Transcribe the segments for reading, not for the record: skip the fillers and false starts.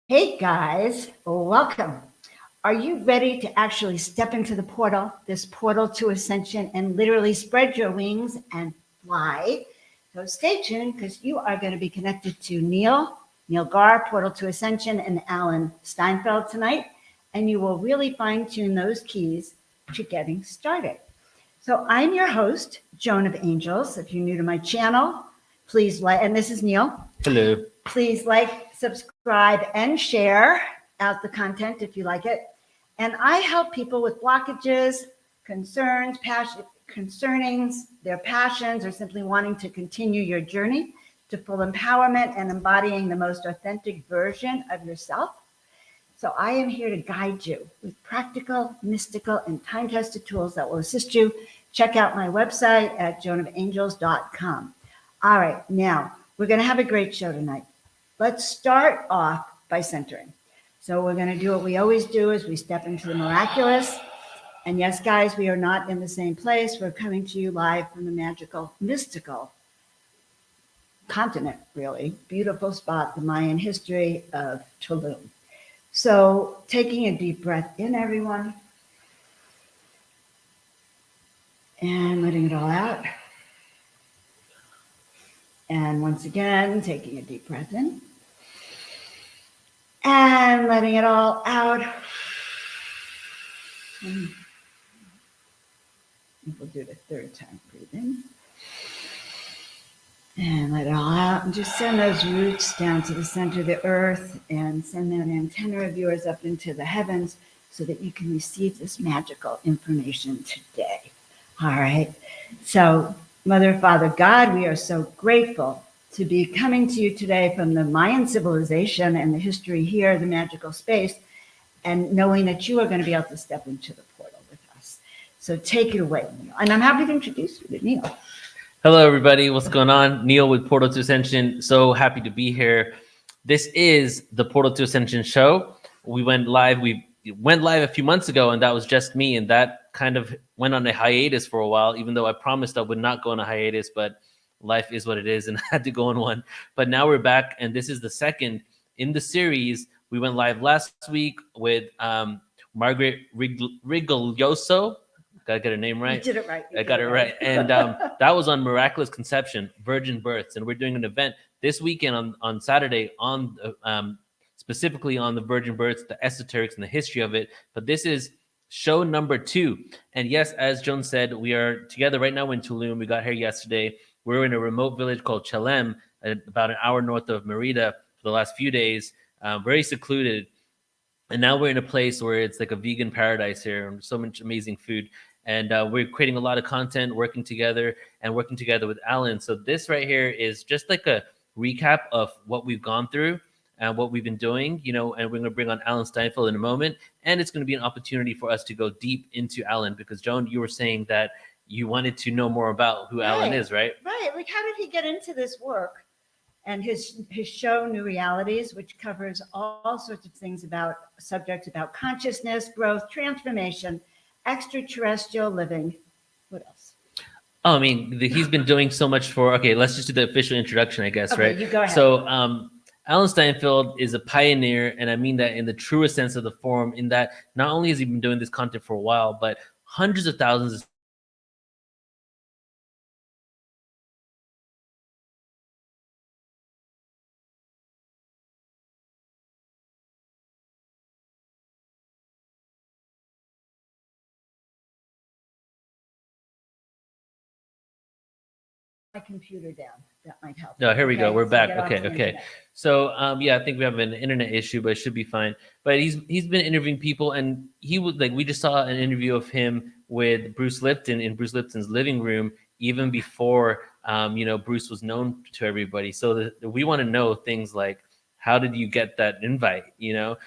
Hey guys, welcome. Are you ready to actually step into the portal, this portal to ascension, and literally spread your wings and fly? So stay tuned because you are going to be connected to Neil Gaur, Portal to Ascension, and Alan Steinfeld tonight. And you will really fine tune those keys to getting started. So I'm your host, Joan of Angels. If you're new to my channel, please like, and this is Neil. Hello. Please like, subscribe, and share out the content if you like it. And I help people with blockages, concerns, concernings, their passions, or simply wanting to continue your journey to full empowerment and embodying the most authentic version of yourself. So I am here to guide you with practical, mystical, and time-tested tools that will assist you. Check out my website at joanofangels.com. All right, now we're going to have a great show tonight. Let's start off by centering. So we're going to do what we always do is we step into the miraculous. And yes, guys, we are not in the same place. We're coming to you live from the magical, mystical continent, really. Beautiful spot, the Mayan history of Tulum. So taking a deep breath in, everyone, and letting it all out. And once again, taking a deep breath in and letting it all out. And we'll do the third time. Breathe in and let it all out. And just send those roots down to the center of the earth and send that antenna of yours up into the heavens so that you can receive this magical information today. All right. So, Mother, Father, God, we are so grateful to be coming to you today from the Mayan civilization and the history here, the magical space, and knowing that you are going to be able to step into the portal with us. So take it away, Neil. And I'm happy to introduce you to Neil. Hello, everybody. What's going on? Neil with Portal to Ascension. So happy to be here. This is the Portal to Ascension show. We went live a few months ago, and that was just me. And that kind of went on a hiatus for a while, even though I promised I would not go on a hiatus, but life is what it is, and I had to go on one. But now we're back, and this is the second in the series. We went live last week with Margaret Rigoglioso. Gotta get her name right. You did it right. I got it right. And that was on Miraculous Conception, Virgin Births. And we're doing an event this weekend on Saturday on specifically on the Virgin Births, the esoterics and the history of it. But this is show number 2. And yes, as Joan said, we are together right now in Tulum. We got here yesterday. We're in a remote village called Chelem, about an hour north of Merida for the last few days, very secluded. And now we're in a place where it's like a vegan paradise here and so much amazing food. And we're creating a lot of content, working together with Alan. So this right here is just like a recap of what we've gone through and what we've been doing, and we're going to bring on Alan Steinfeld in a moment. And it's going to be an opportunity for us to go deep into Alan because, Joan, you were saying that you wanted to know more about who Alan is, right? Right. Like, how did he get into this work? And his show, New Realities, which covers all sorts of things about subjects about consciousness, growth, transformation, extraterrestrial living. What else? Oh, I mean, he's been doing so much for. Okay, let's just do the official introduction, I guess, okay, right? You go ahead. So, Alan Steinfeld is a pioneer, and I mean that in the truest sense of the form. In that, not only has he been doing this content for a while, but hundreds of thousands of my computer down. That might help. No, here we go. We're back. Okay. So, I think we have an internet issue, but it should be fine. But he's been interviewing people, and he was like, we just saw an interview of him with Bruce Lipton in Bruce Lipton's living room, even before Bruce was known to everybody. So we want to know things like, how did you get that invite?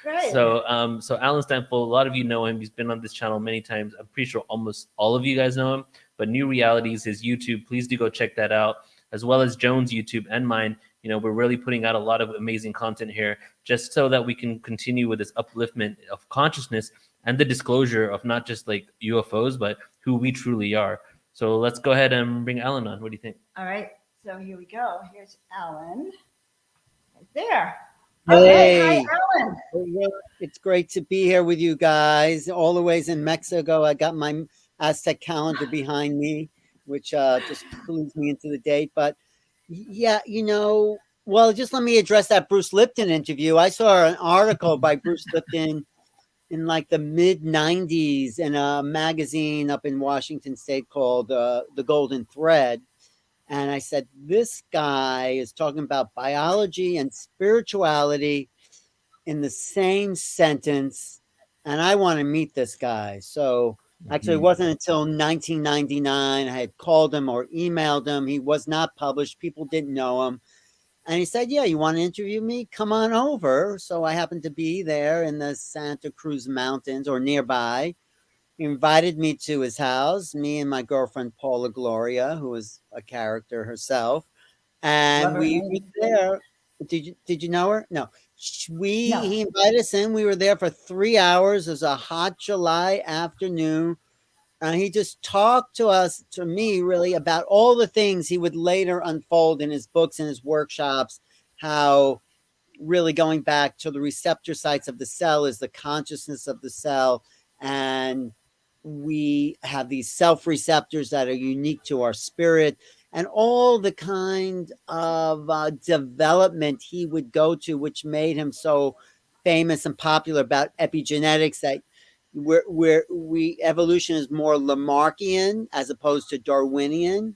Right. So Alan Steinfeld, a lot of you know him. He's been on this channel many times. I'm pretty sure almost all of you guys know him. But New Realities, his YouTube, please do go check that out, as well as Joan's YouTube and mine. We're really putting out a lot of amazing content here just so that we can continue with this upliftment of consciousness and the disclosure of not just like UFOs, but who we truly are. So let's go ahead and bring Alan on. What do you think? All right. So here we go. Here's Alan right there. Hey. Hi, Alan. It's great to be here with you guys. All the ways in Mexico. I got my Aztec calendar behind me, which just clues me into the date. But yeah, well, just let me address that Bruce Lipton interview. I saw an article by Bruce Lipton in like the mid 90s in a magazine up in Washington State called The Golden Thread. And I said, this guy is talking about biology and spirituality in the same sentence. And I want to meet this guy. So actually, it wasn't until 1999 I had called him or emailed him. He was not published. People didn't know him. And he said, yeah, you want to interview me? Come on over. So I happened to be there in the Santa Cruz Mountains or nearby. He invited me to his house, me and my girlfriend, Paula Gloria, who was a character herself. Love And her we were name. there. Did you know her? No. No. He invited us in. We were there for 3 hours. It was a hot July afternoon. And he just talked to me really about all the things he would later unfold in his books and his workshops, how really going back to the receptor sites of the cell is the consciousness of the cell. And we have these self receptors that are unique to our spirit, and all the kind of development he would go to, which made him so famous and popular about epigenetics, that we evolution is more Lamarckian as opposed to Darwinian.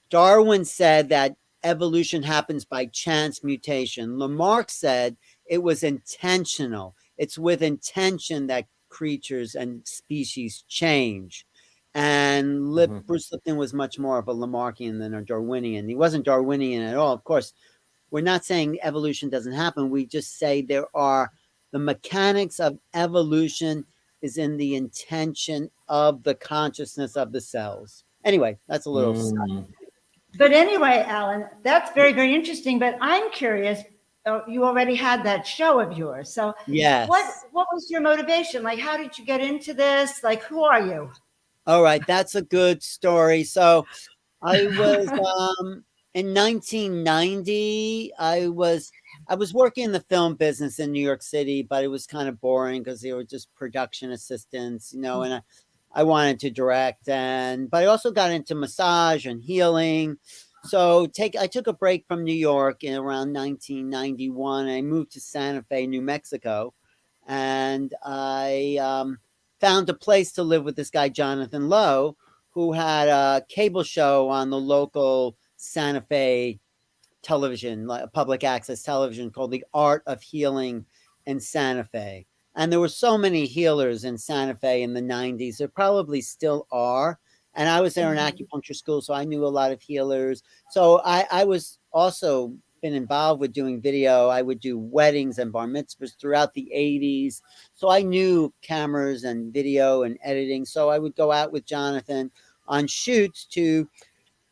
Darwin said that evolution happens by chance mutation. Lamarck said it was intentional. It's with intention that creatures and species change. And Bruce Lipton was much more of a Lamarckian than a Darwinian. He wasn't Darwinian at all. Of course, we're not saying evolution doesn't happen. We just say the mechanics of evolution is in the intention of the consciousness of the cells. Anyway, that's a little But anyway, Alan, that's very, very interesting. But I'm curious. You already had that show of yours. So yes. What was your motivation? Like, how did you get into this? Like, who are you? All right, that's a good story. So I was in 1990. I was working in the film business in New York City, but it was kind of boring because they were just production assistants, and I wanted to direct, but I also got into massage and healing. So I took a break from New York in around 1991. I moved to Santa Fe, New Mexico, and I found a place to live with this guy, Jonathan Lowe, who had a cable show on the local Santa Fe television, like public access television, called The Art of Healing in Santa Fe. And there were so many healers in Santa Fe in the 90s. There probably still are. And I was there in acupuncture school, so I knew a lot of healers. So I was also been involved with doing video. I would do weddings and bar mitzvahs throughout the 80s. So I knew cameras and video and editing. So I would go out with Jonathan on shoots to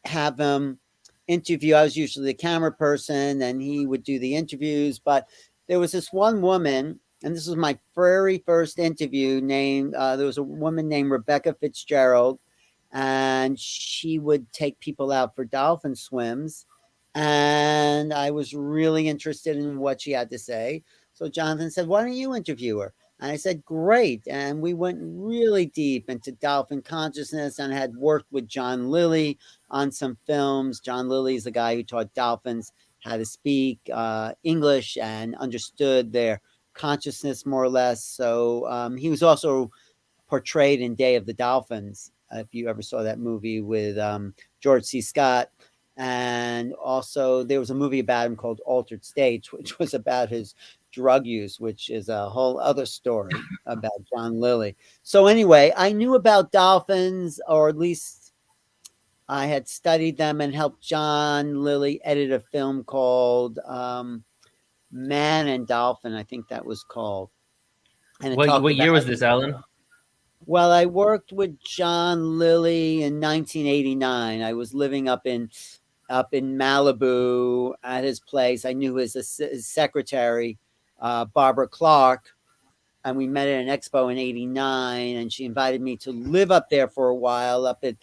have him interview. I was usually the camera person and he would do the interviews. But there was this one woman, and this was my very first interview, there was a woman named Rebecca Fitzgerald, and she would take people out for dolphin swims. And I was really interested in what she had to say. So Jonathan said, why don't you interview her? And I said, great. And we went really deep into dolphin consciousness and had worked with John Lilly on some films. John Lilly is the guy who taught dolphins how to speak English and understood their consciousness more or less. So he was also portrayed in Day of the Dolphins, if you ever saw that movie with George C. Scott. And also there was a movie about him called Altered States, which was about his drug use, which is a whole other story about John Lilly. So anyway, I knew about dolphins, or at least I had studied them and helped John Lilly edit a film called Man and Dolphin, I think that was called. And what year was this, Alan? Well, I worked with John Lilly in 1989. I was living up in Malibu at his place. I knew his secretary, Barbara Clark, and we met at an expo in 89, and she invited me to live up there for a while up at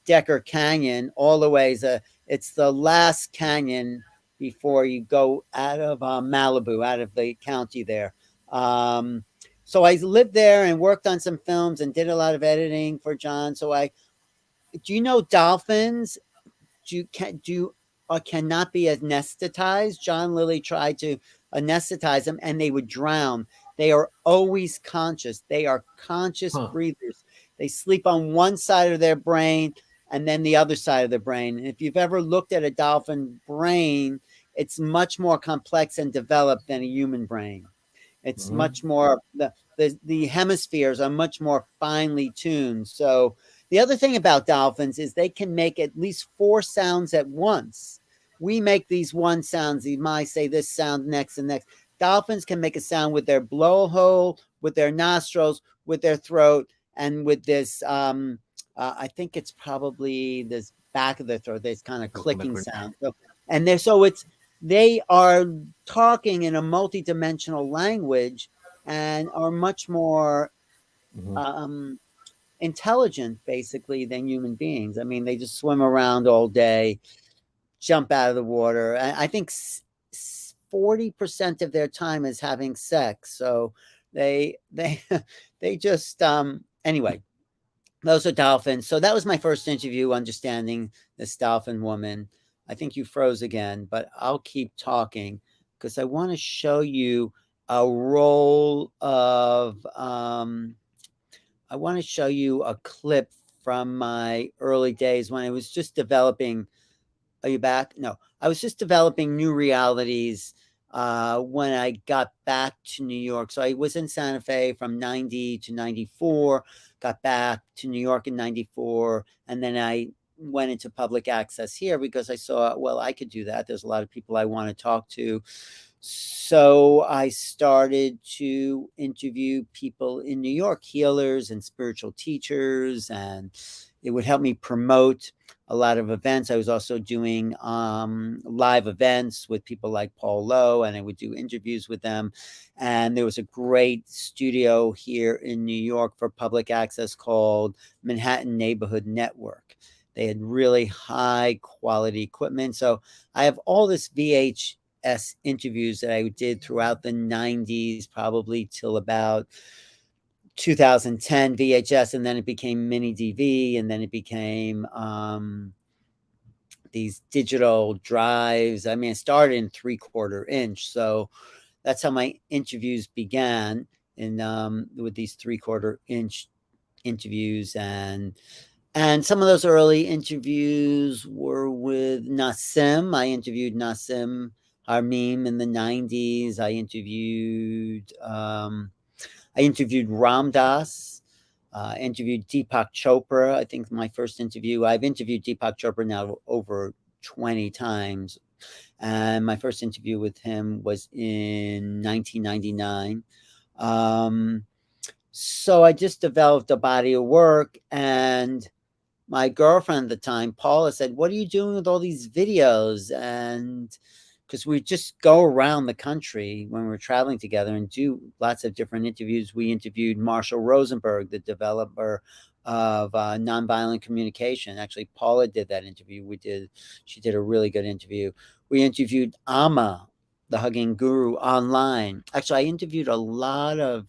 Decker Canyon, all the ways. It's the last canyon before you go out of Malibu, out of the county there. So I lived there and worked on some films and did a lot of editing for John. Do you know dolphins cannot be anesthetized? John Lilly tried to anesthetize them and they would drown. They are always conscious. They are conscious Huh. breathers. They sleep on one side of their brain and then the other side of the brain. And if you've ever looked at a dolphin brain, it's much more complex and developed than a human brain. It's much more the hemispheres are much more finely tuned. So the other thing about dolphins is they can make at least 4 sounds at once. We make these one sounds. You might say this sound next and next. Dolphins can make a sound with their blowhole, with their nostrils, with their throat, and with this. I think it's probably this back of their throat. This kind of clicking sound. They are talking in a multidimensional language and are much more intelligent, basically, than human beings. I mean, they just swim around all day, jump out of the water. I think 40% of their time is having sex. So they they just anyway. Those are dolphins. So that was my first interview, understanding this dolphin woman. I think you froze again, but I'll keep talking because I want to show you a roll of. I want to show you a clip from my early days when I was just developing. Are you back? No, I was just developing new realities when I got back to New York. So I was in Santa Fe from 90 to 94, got back to New York in 94, and then I went into public access here because I saw, well, I could do that. There's a lot of people I want to talk to. So I started to interview people in New York, healers and spiritual teachers, and it would help me promote a lot of events. I was also doing live events with people like Paul Lowe, and I would do interviews with them. And there was a great studio here in New York for public access called Manhattan Neighborhood Network. They had really high quality equipment. So I have all this VHS interviews that I did throughout the 90s, probably till about 2010 VHS, and then it became mini DV, and then it became these digital drives. I mean, it started in 3/4 inch, so that's how my interviews began, in with these 3/4 inch interviews, and some of those early interviews were with Nassim. I interviewed Nassim Harmeem in the 90s. I interviewed Ram Dass, interviewed Deepak Chopra. I think my first interview, I've interviewed Deepak Chopra now over 20 times. And my first interview with him was in 1999. So I just developed a body of work, and my girlfriend at the time, Paula, said, "What are you doing with all these videos?" And because we just go around the country when we're traveling together and do lots of different interviews. We interviewed Marshall Rosenberg, the developer of nonviolent communication. Actually, Paula did that interview. She did a really good interview. We interviewed Amma, the hugging guru, online. Actually, I interviewed a lot of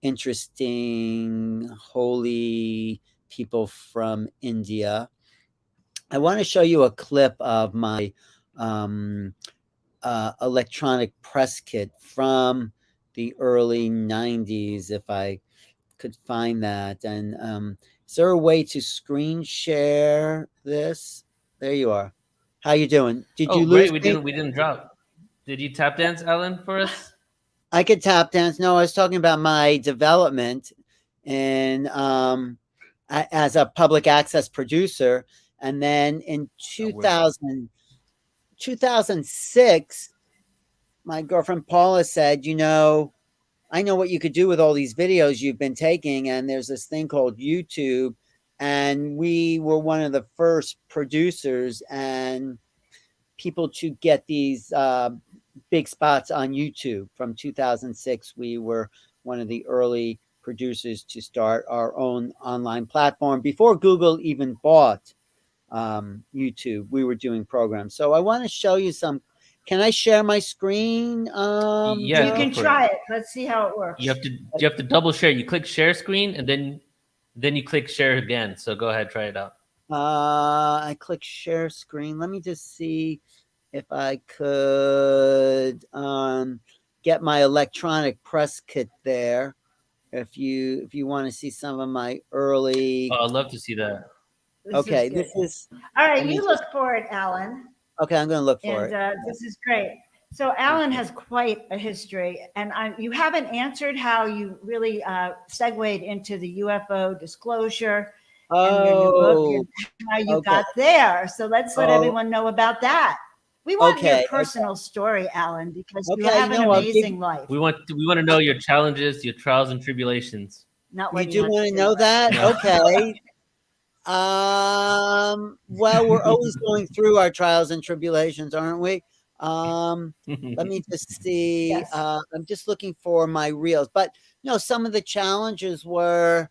interesting, holy people from India. I want to show you a clip of my electronic press kit from the early 90s, if I could find that. And is there a way to screen share this? There you are. How you doing? Did you Oh, lose great. We me? didn't drop. Did you tap dance, Alan, for us? I could tap dance. No, I was talking about my development in as a public access producer. And then in 2006, my girlfriend Paula said, I know what you could do with all these videos you've been taking. And there's this thing called YouTube. And we were one of the first producers and people to get these big spots on YouTube. From 2006, we were one of the early producers to start our own online platform. Before Google even bought YouTube, we were doing programs. So I want to show you some Can I share my screen? Yeah, You go Joe? can for it. try it. Let's see how it works. You have to double share. You click share screen and then you click share again. So go ahead, try it out. I click share screen. Let me just see if I could get my electronic press kit there. If you want to see some of my early, Oh, I'd love to see that. This is okay, good. this is. All Let right, me you look just. for it, Alan. Okay, I'm going to look for And it. this is great. So Alan Okay. has quite a history, and you haven't answered how you really segued into the UFO disclosure and your new book Oh, and how you okay. got there. So let's let Oh, everyone know about that. We want your okay. personal story, Alan, because you Okay. have an I'll give. amazing life. We want to know your challenges, your trials and tribulations. Not You what he do wants want to to do. know that? No. Okay. Well, we're always going through our trials and tribulations, aren't we? Let me just see. Yes. I'm just looking for my reels, but some of the challenges were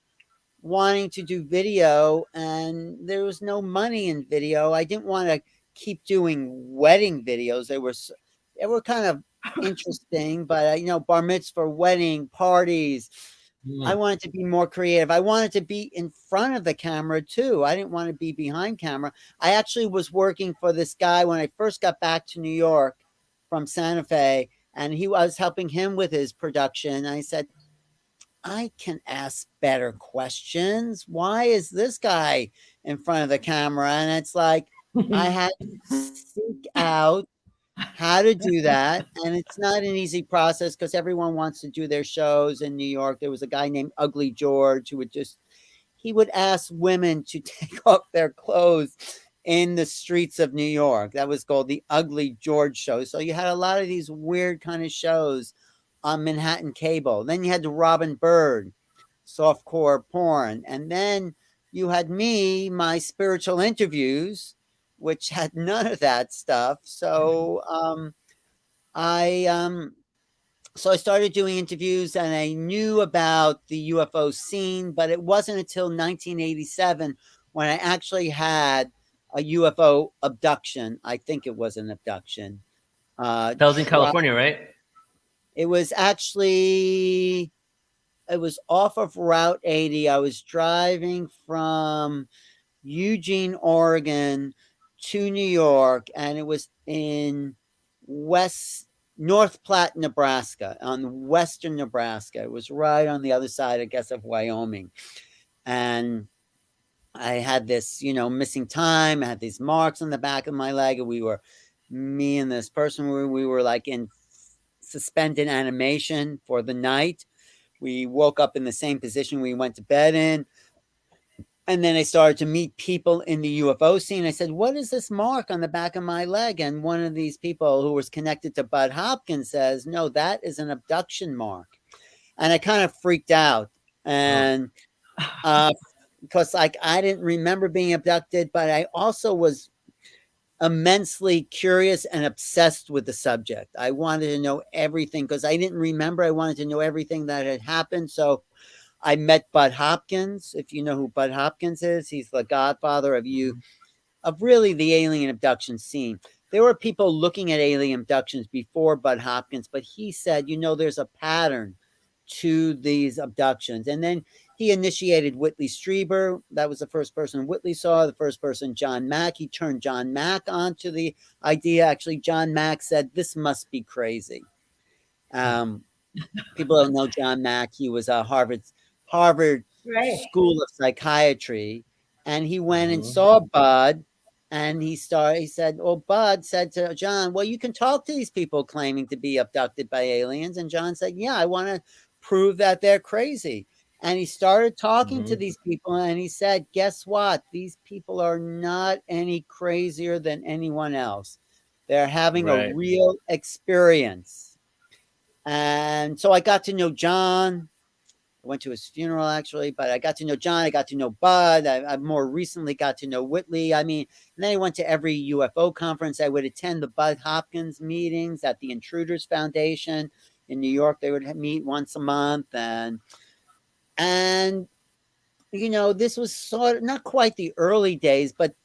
wanting to do video, and there was no money in video. I didn't want to keep doing wedding videos. They were kind of interesting, but bar mitzvah, wedding parties. I Mm. wanted to be more creative. I wanted to be in front of the camera too. I didn't want to be behind camera. I actually was working for this guy when I first got back to New York from Santa Fe, and I was helping him with his production. I said, I can ask better questions. Why is this guy in front of the camera? And it's like I had to seek out how to do that. And it's not an easy process because everyone wants to do their shows in New York. There was a guy named Ugly George who he would ask women to take off their clothes in the streets of New York. That was called the Ugly George Show. So you had a lot of these weird kind of shows on Manhattan cable. Then you had the Robin Bird softcore porn. And then you had me, my spiritual interviews, which had none of that stuff. I so I started doing interviews and I knew about the UFO scene, but it wasn't until 1987 when I actually had a UFO abduction. I think it was an abduction. That was in California, right? It was actually it was off of Route 80. I was driving from Eugene, Oregon to New York, and it was in North Platte, Nebraska, on western Nebraska. It was right on the other side, I guess, of Wyoming. And I had this, missing time. I had these marks on the back of my leg. And me and this person, we were like in suspended animation for the night. We woke up in the same position we went to bed in. And then I started to meet people in the UFO scene. I said, what is this mark on the back of my leg? And one of these people who was connected to Bud Hopkins says, no, that is an abduction mark. And I kind of freaked out. And because I didn't remember being abducted, but I also was immensely curious and obsessed with the subject. I wanted to know everything because I didn't remember. I wanted to know everything that had happened. So I met Bud Hopkins. If you know who Bud Hopkins is, he's the godfather of really the alien abduction scene. There were people looking at alien abductions before Bud Hopkins, but he said, there's a pattern to these abductions. And then he initiated Whitley Strieber. That was the first person Whitley saw, the first person, John Mack. He turned John Mack onto the idea. Actually, John Mack said, this must be crazy. People don't know John Mack. He was a Harvard Right. School of Psychiatry, and he went and Mhm. saw Bud, and he said, well, Bud said to John, well, you can talk to these people claiming to be abducted by aliens. And John said, yeah, I want to prove that they're crazy. And he started talking to Mhm. these people, and he said, guess what? These people are not any crazier than anyone else. They're having a Right. real experience. And so I got to know John. I went to his funeral actually, but I got to know John. I got to know Bud. I more recently got to know Whitley. I mean, and then I went to every UFO conference. I would attend the Bud Hopkins meetings at the Intruders Foundation in New York. They would meet once a month, and this was sort of not quite the early days, but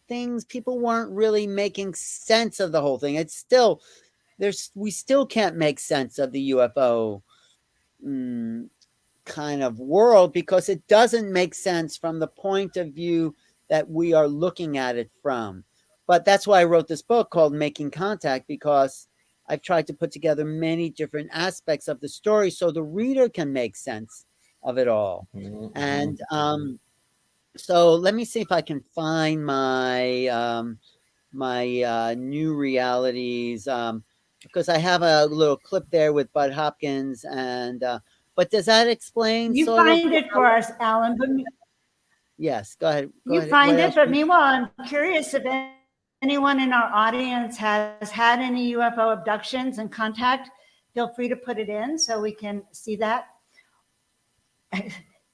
things, people weren't really making sense of the whole thing. It's still we still can't make sense of the UFO kind of world because it doesn't make sense from the point of view that we are looking at it from. But that's why I wrote this book called Making Contact, because I've tried to put together many different aspects of the story so the reader can make sense of it all. Mm-hmm. And so let me see if I can find my my new realities, because I have a little clip there with Bud Hopkins. And but does that explain You sort of? find it for us, Alan. But Yes, go ahead. Go you ahead. find What it, else but meanwhile, I'm curious if anyone in our audience has had any UFO abductions and contact. Feel free to put it in so we can see that.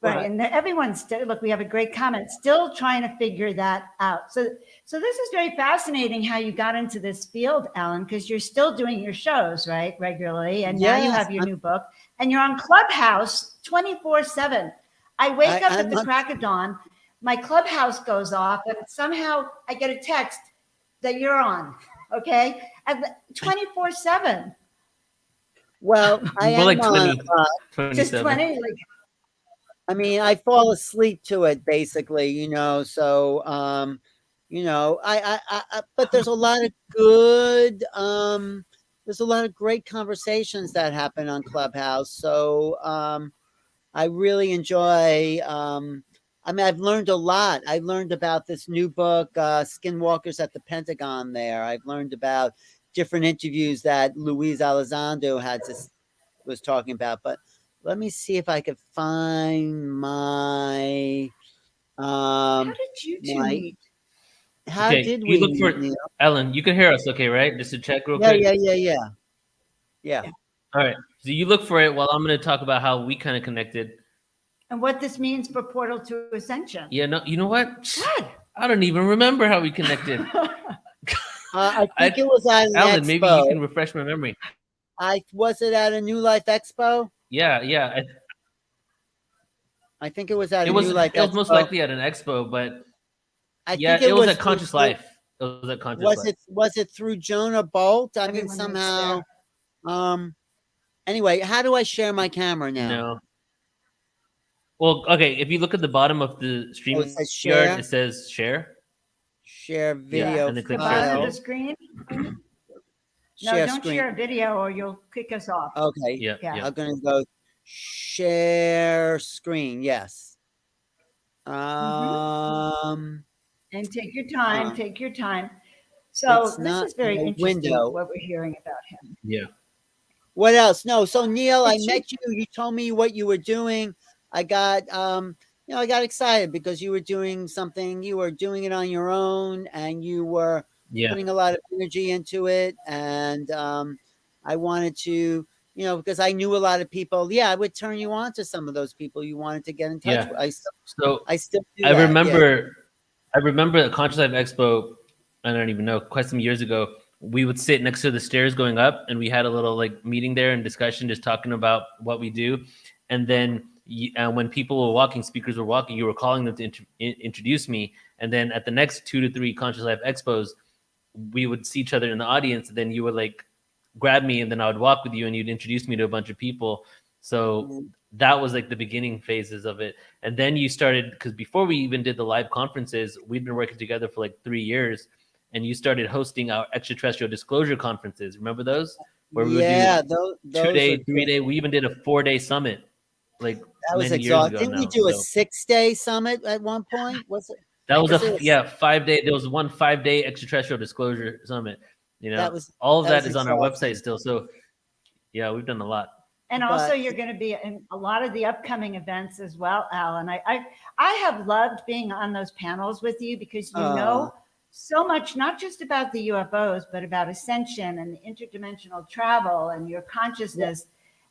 Right, and everyone's still, look, we have a great comment, still trying to figure that out. So this is very fascinating how you got into this field, Alan, because you're still doing your shows, right, regularly, and now you have your new book, and you're on Clubhouse 24/7. I wake up at the crack of dawn, my Clubhouse goes off, and somehow I get a text that you're on, okay, and 24/7. Well, I am like 20, on, 27. Just 20, like, I mean, I fall asleep to it basically, you know. So, you know, but there's a lot of good, there's a lot of great conversations that happen on Clubhouse. So, I really enjoy. I mean, I've learned a lot. I learned about this new book, Skinwalkers at the Pentagon. There, I've learned about different interviews that Luis Elizondo was talking about, but. Let me see if I could find my. how did you two meet? How Okay, did you we look for meet, Neil? Ellen. You can hear us, okay, right? Just to check real Yeah, quick. yeah. All right. So you look for it while I'm going to talk about how we kind of connected. And what this means for Portal to Ascension. Yeah. No. You know what? What? I don't even remember how we connected. I think it was at an Alan, expo. maybe you can refresh my memory. Was it at a New Life Expo? Yeah. I think it was at It a was. New Life It was Expo. most likely at an expo, but I yeah, think it was at Conscious Life. It was at Conscious Life. Was it through Jonah Bolt? I Everyone mean, somehow. Anyway, how do I share my camera now? No. Well, okay. If you look at the bottom of the stream it says share. yard, it says share. Share video. and then click The bottom share of the screen. screen? No, Share don't screen. share a video or you'll kick us off. Okay. Yeah. I'm going to go share screen. Yes. And take your time. Take your time. So this is very interesting. What we're hearing about him. Yeah. What else? No. So Neil, I met you. You told me what you were doing. I got you know, I got excited because you were doing something. You were doing it on your own, and you were putting a lot of energy into it. And I wanted to, you know, because I knew a lot of people. Yeah, I would turn you on to some of those people you wanted to get in touch with. I still do that. I remember at Conscious Life Expo, I don't even know, quite some years ago, we would sit next to the stairs going up, and we had a little like meeting there and discussion, just talking about what we do. And then when people were walking, speakers were walking, you were calling them to introduce me. And then at the next 2 to 3 Conscious Life Expos, we would see each other in the audience, and then you would like grab me, and then I would walk with you, and you'd introduce me to a bunch of people. So that was like the beginning phases of it. And then you started, because before we even did the live conferences, we'd been working together for like 3 years, and you started hosting our extraterrestrial disclosure conferences. Remember those? Where we would do 2 day, 3 day. We even did a 4-day summit. Like that was exhausting. Didn't we do a 6-day summit at one point? Was it? That was 5-day. There was one 5-day extraterrestrial disclosure summit. You know, all of that is on our website still. So yeah, we've done a lot. And also, you're going to be in a lot of the upcoming events as well, Alan. I have loved being on those panels with you because you know so much, not just about the UFOs, but about ascension and the interdimensional travel and your consciousness.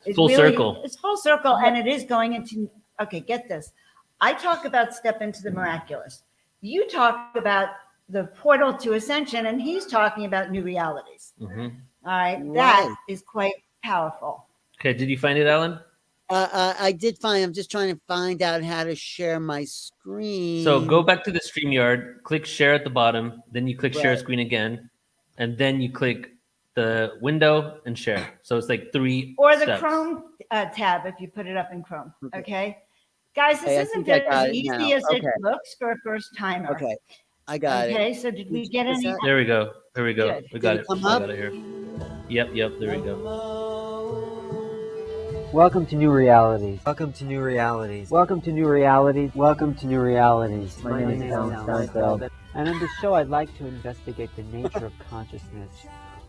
It's full circle. It's full circle, and it is going into. Okay, get this. I talk about step into the miraculous. You talk about the portal to ascension, and he's talking about new realities. All right, that is quite powerful. Okay, did you find it, Alan? I did find. I'm just trying to find out how to share my screen. So go back to the StreamYard, click share at the bottom, then you click share Right. screen again, and then you click the window and share. So it's like 3 Or the steps. Chrome tab if you put it up in Chrome. Okay. Guys, Okay, I this isn't think I got as it easy now. as it Okay. looks for a first timer. Okay, I got it. Okay, so did we get Was any? that- There we go. Here we go. Good. We got Did it. it come I up? got it here. Yep. There we go. Welcome to new realities. Welcome to new realities. Welcome to new realities. Welcome to new realities. My name is Alan Steinfeld. And on this show, I'd like to investigate the nature of consciousness,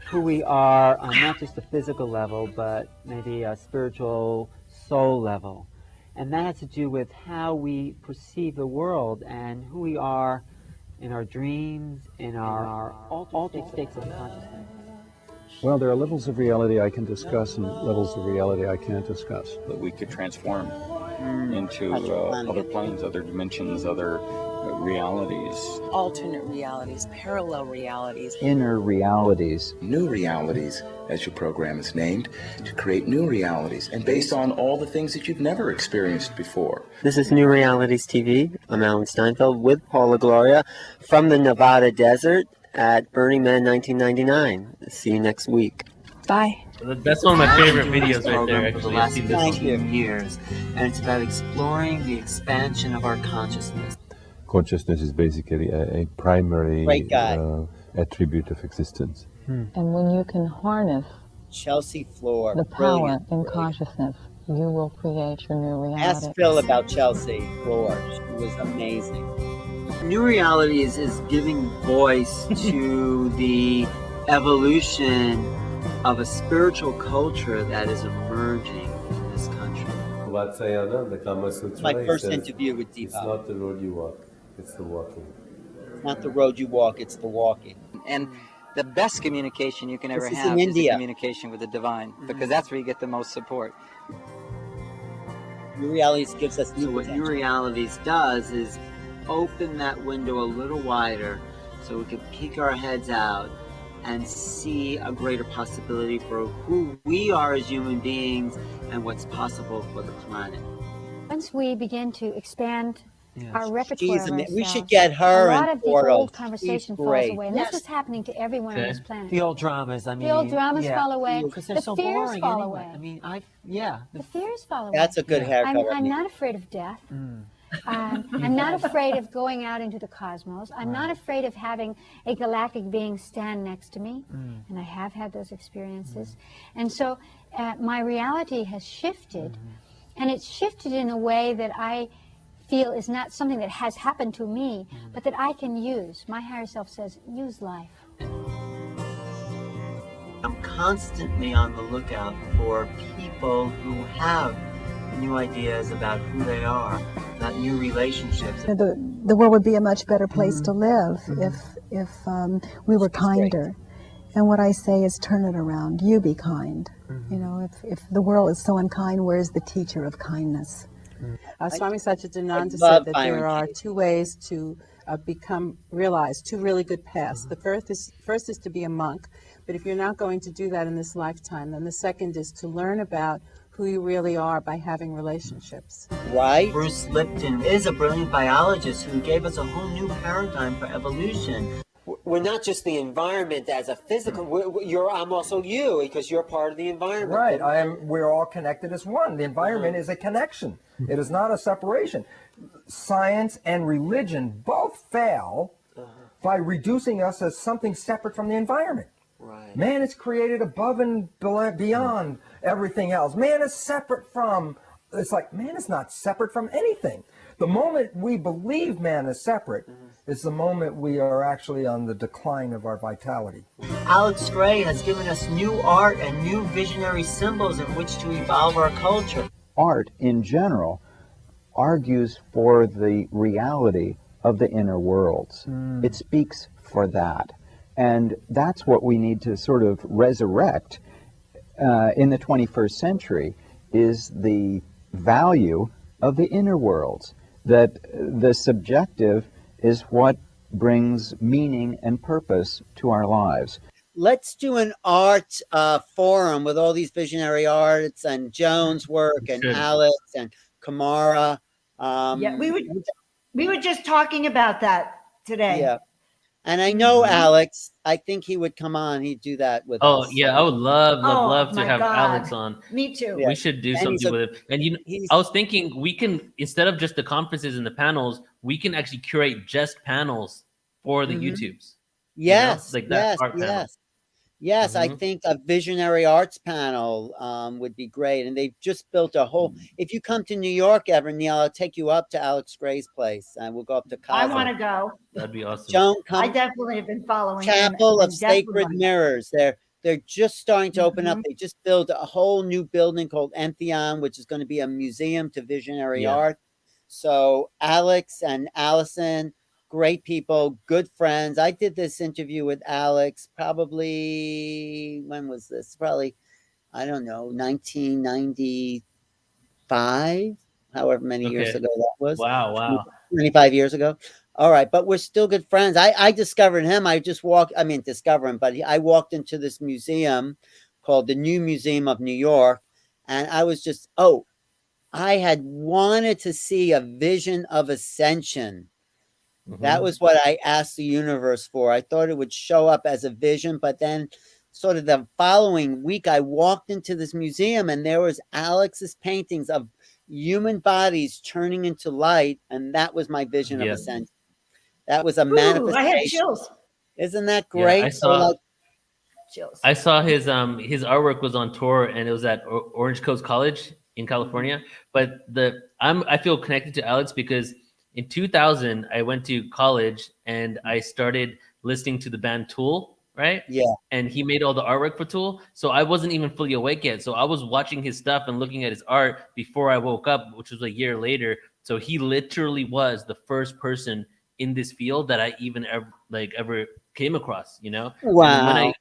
who we are on not just a physical level, but maybe a spiritual soul level. And that has to do with how we perceive the world and who we are in our dreams, in our altered states of consciousness. Well, there are levels of reality I can discuss and levels of reality I can't discuss. That we could transform into Astral other planes, other dimensions, other realities. Alternate realities, parallel realities. Inner realities. New realities, as your program is named, to create new realities and based on all the things that you've never experienced before. This is New Realities TV. I'm Alan Steinfeld with Paula Gloria from the Nevada desert at Burning Man 1999. See you next week. Bye. That's one of my favorite videos right there. For the Actually, I've last seen this 15 years, and it's about exploring the expansion of our consciousness. Consciousness is basically a primary Great guy. attribute of existence. And when you can harness Chelsea Floor. the power Brilliant. in Brilliant. consciousness, you will create your new reality. Ask Phil about Chelsea Floor. She was amazing. New Realities is giving voice to the evolution of a spiritual culture that is emerging in this country. It's my first interview with Deepak. It's not the road you walk, it's the walking. It's not the road you walk, it's the walking. And the best communication you can ever This is have in is the India. communication with the divine, because that's where you get the most support. New Realities gives us So new what New potential. Realities does is open that window a little wider so we can peek our heads out and see a greater possibility for who we are as human beings and what's possible for the planet. Once we begin to expand our repertoire She's of amazing. We should ourselves, get her a lot in of the Portal. old conversation She's falls great. away. And Yes. this is happening to everyone on this planet. The old dramas, I mean. The old dramas fall away. Because they're The so fears boring fall anyway. away. I mean, The fears fall away. That's a good hair color. I'm not afraid of death. I'm not afraid of going out into the cosmos. I'm not afraid of having a galactic being stand next to me. And I have had those experiences. And so my reality has shifted. And it's shifted in a way that I feel is not something that has happened to me, but that I can use. My higher self says, use life. I'm constantly on the lookout for people who have new ideas about who they are, about new relationships. The world would be a much better place to live if we were kinder. And what I say is turn it around. You be kind. You know, if the world is so unkind, where's the teacher of kindness? Swami Satchidananda love said that Byron there are Katie. two ways to realize two really good paths. The first is to be a monk, but if you're not going to do that in this lifetime, then the second is to learn about who you really are by having relationships. Right? Bruce Lipton is a brilliant biologist who gave us a whole new paradigm for evolution. We're not just the environment as a physical, I'm also you, because you're part of the environment. Right, we're all connected as one. The environment is a connection. It is not a separation. Science and religion both fail by reducing us as something separate from the environment. Right. Man is created above and beyond everything else. Man is separate from, it's like, man is not separate from anything. The moment we believe man is separate is the moment we are actually on the decline of our vitality. Alex Gray has given us new art and new visionary symbols in which to evolve our culture. Art, in general, argues for the reality of the inner worlds. It speaks for that. And that's what we need to sort of resurrect in the 21st century, is the value of the inner worlds. That the subjective is what brings meaning and purpose to our lives. let's do an art forum with all these visionary arts and Joan's work and should. Alex and Kamara. Yeah, we were just talking about that today. Yeah. And I know Alex, I think he would come on. He'd do that with us. Oh yeah, I would love to my have God. Alex on. Me too. Yeah. We should do And something with it. And I was thinking we can, instead of just the conferences and the panels, we can actually curate just panels for the YouTubes. Yes, like that art panel. Yes, I think a visionary arts panel would be great. And they've just built a whole. If you come to New York ever, Neil, I'll take you up to Alex Gray's place, and we'll go up to Cosmo. I want to go. That'd be awesome. Joan, come. I definitely have been following Chapel him, of Sacred Mirrors. They're just starting to open up. They just built a whole new building called Entheon, which is going to be a museum to visionary art. So Alex and Allison, great people, good friends. I did this interview with Alex probably, when was this? Probably, I don't know, 1995, however many years ago that was. Wow. 25 years ago. All right, but we're still good friends. I discovered him. I walked into this museum called the New Museum of New York, and I was just, I had wanted to see a vision of Ascension. That was what I asked the universe for. I thought it would show up as a vision, but then sort of the following week, I walked into this museum and there was Alex's paintings of human bodies turning into light, and that was my vision of Ascension. That was a manifestation. I had chills. Isn't that great? Yeah, chills. I saw his artwork was on tour, and it was at Orange Coast College in California. But I feel connected to Alex because in 2000 I went to college and I started listening to the band Tool, right? Yeah. And he made all the artwork for Tool. So I wasn't even fully awake yet. So I was watching his stuff and looking at his art before I woke up, which was a year later. So he literally was the first person in this field that I even ever came across, Wow. And when I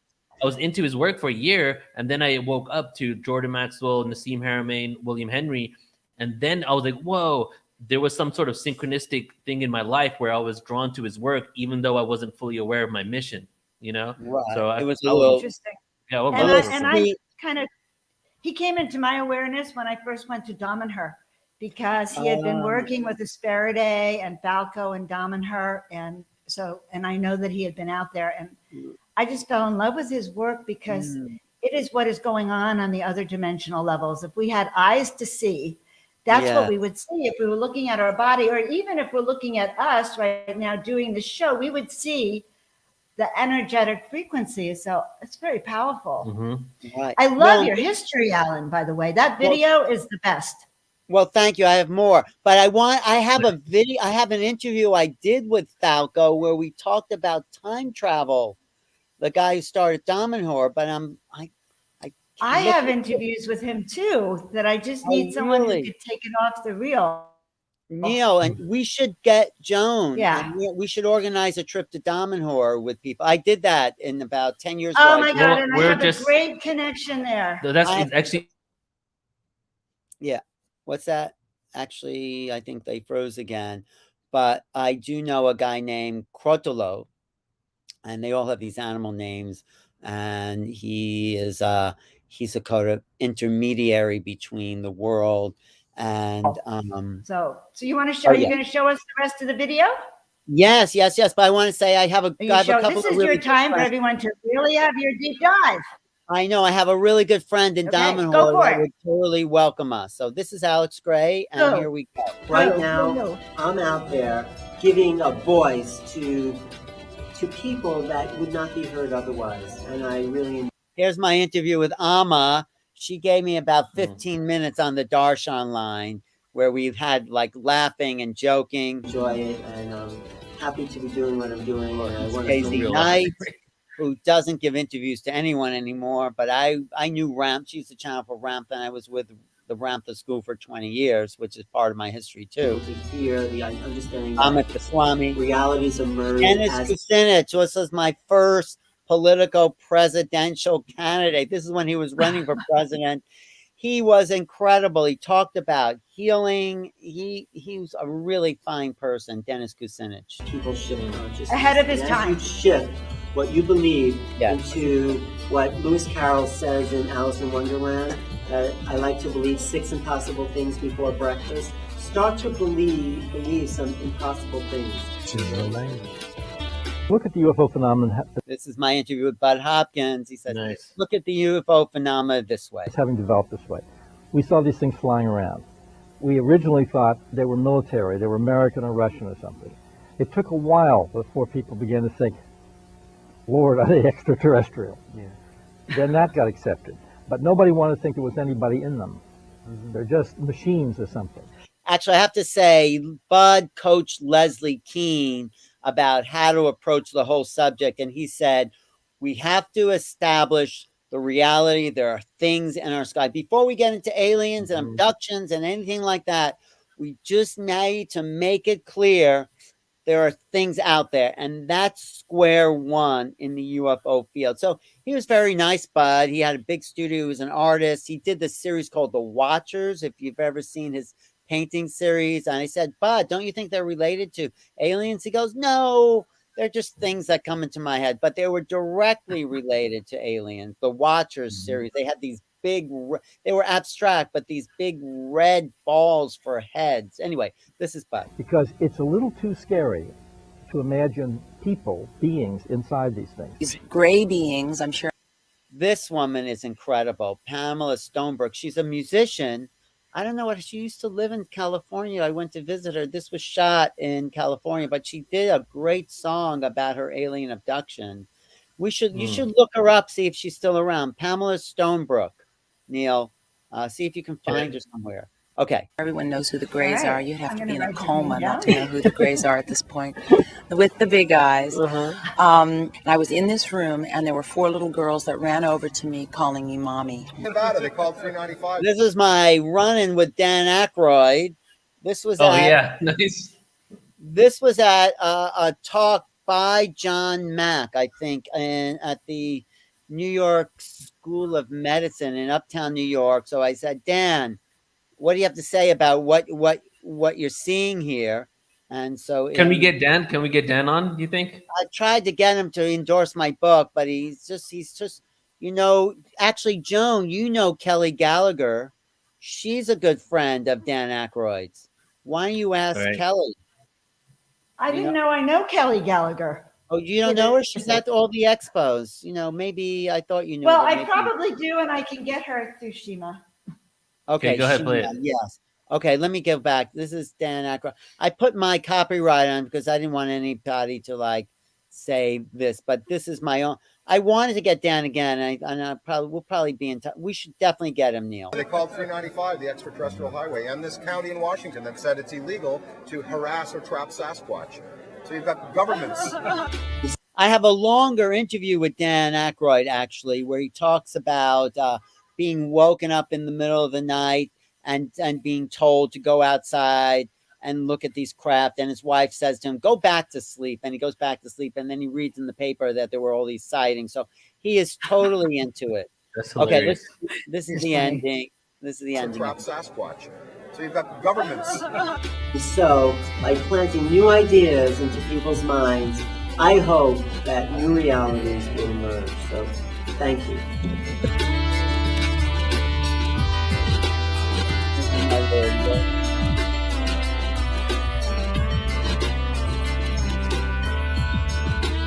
was into his work for a year, and then I woke up to Jordan Maxwell, Nassim Haramein, William Henry, and then I was like, whoa, there was some sort of synchronistic thing in my life where I was drawn to his work, even though I wasn't fully aware of my mission, Right. So it was a little interesting. Yeah, he came into my awareness when I first went to Damanhur, because he had been working with Asperidae and Falco and Damanhur, and I know that he had been out there, and I just fell in love with his work because it is what is going on the other dimensional levels. If we had eyes to see, that's what we would see. If we were looking at our body, or even if we're looking at us right now doing the show, we would see the energetic frequency. So it's very powerful. Right. I love your history, Alan, by the way. That video is the best. Well, thank you. I have more, but I have a video. I have an interview I did with Falco where we talked about time travel. The guy who started Damanhur, but I have interviews with him too, that I just need someone who could take it off the reel. Neil, and we should get Joan. Yeah. We should organize a trip to Damanhur with people. I did that in about 10 years ago. Oh my God, and I have a great connection there. That's actually. Yeah. What's that? Actually, I think they froze again. But I do know a guy named Crotolo, and they all have these animal names. And he's a kind of intermediary between the world and So you want to show? You're going to show us the rest of the video? Yes. But I want to say I have a couple this of is really your good time for friends. everyone to really have your deep dive. I know. I have a really good friend in Damanhur go for that it. would totally welcome us. So this is Alex Gray, and here we go. Right now, I'm out there giving a voice to people that would not be heard otherwise, and I really. Here's my interview with Amma. She gave me about 15 minutes on the Darshan line, where we've had like laughing and joking. Enjoy it, and I'm happy to be doing what I'm doing. And I want Casey Knight, who doesn't give interviews to anyone anymore, but I knew Ramp. She used to channel for Ramp, and I was with the Ramtha School for 20 years, which is part of my history too. To hear the understanding. Amit Swami. Realities emerge. Dennis Kucinich. This was my first political presidential candidate. This is when he was running for president. He was incredible. He talked about healing. He was a really fine person, Dennis Kucinich. People shift consciousness. Ahead of his And as time. you shift what you believe into what Lewis Carroll says in Alice in Wonderland. I like to believe 6 impossible things before breakfast. Start to believe some impossible things. Look at the UFO phenomenon. This is my interview with Bud Hopkins. He says, Nice. look at the UFO phenomena this way. It's having developed this way. We saw these things flying around. We originally thought they were military, they were American or Russian or something. It took a while before people began to think, Lord, are they extraterrestrial? Yeah. Then that got accepted. But nobody wanted to think there was anybody in them. They're just machines or something. Actually, I have to say, Bud coached Leslie Keene about how to approach the whole subject. And he said, we have to establish the reality. There are things in our sky. Before we get into aliens and abductions and anything like that, we just need to make it clear there are things out there. And that's square one in the UFO field. So he was very nice, Bud. He had a big studio. He was an artist. He did this series called The Watchers, if you've ever seen his painting series. And I said, Bud, don't you think they're related to aliens? He goes, no, they're just things that come into my head. But they were directly related to aliens. The Watchers series, they had these big, they were abstract, but these big red balls for heads. Anyway, this is Bud. Because it's a little too scary to imagine people, beings inside these things. These gray beings, I'm sure. This woman is incredible. Pamela Stonebrook. She's a musician. I don't know what she used to live in California. I went to visit her. This was shot in California, but she did a great song about her alien abduction. You should look her up, see if she's still around. Pamela Stonebrook, Neil. See if you can find her somewhere. Okay. Everyone knows who the Greys are. You'd have to be in a write your coma name not down. to know who the Greys are at this point. With the big eyes. I was in this room, and there were 4 little girls that ran over to me, calling me mommy. Nevada, they called 395. This is my run-in with Dan Aykroyd. This was nice. This was at a talk by John Mack, I think, at the New York School of Medicine in Uptown New York. So I said, Dan, what do you have to say about what you're seeing here? And so Can we get Dan? Can we get Dan on, do you think? I tried to get him to endorse my book, but he's just, actually, Joan, Kelly Gallagher. She's a good friend of Dan Aykroyd's. Why don't you ask Kelly? I didn't know I know Kelly Gallagher. Oh, you don't know her? She's at all the expos. Maybe I thought you knew. Well, her, I maybe. probably do, and I can get her through Shima. Okay, go ahead, play it. Yes. Okay, let me go back. This is Dan Aykroyd. I put my copyright on because I didn't want anybody to say this, but this is my own. I wanted to get Dan again, and we'll probably be in touch. We should definitely get him, Neil. They called 395 the extraterrestrial highway, and this county in Washington that said it's illegal to harass or trap Sasquatch. So you've got governments. I have a longer interview with Dan Aykroyd, actually, where he talks about being woken up in the middle of the night and being told to go outside and look at these craft. And his wife says to him, go back to sleep. And he goes back to sleep. And then he reads in the paper that there were all these sightings. So he is totally into it. That's hilarious. Okay, this is the ending. This is the ending. Trap Sasquatch. So you've got governments. So, by planting new ideas into people's minds, I hope that new realities will emerge. So, thank you.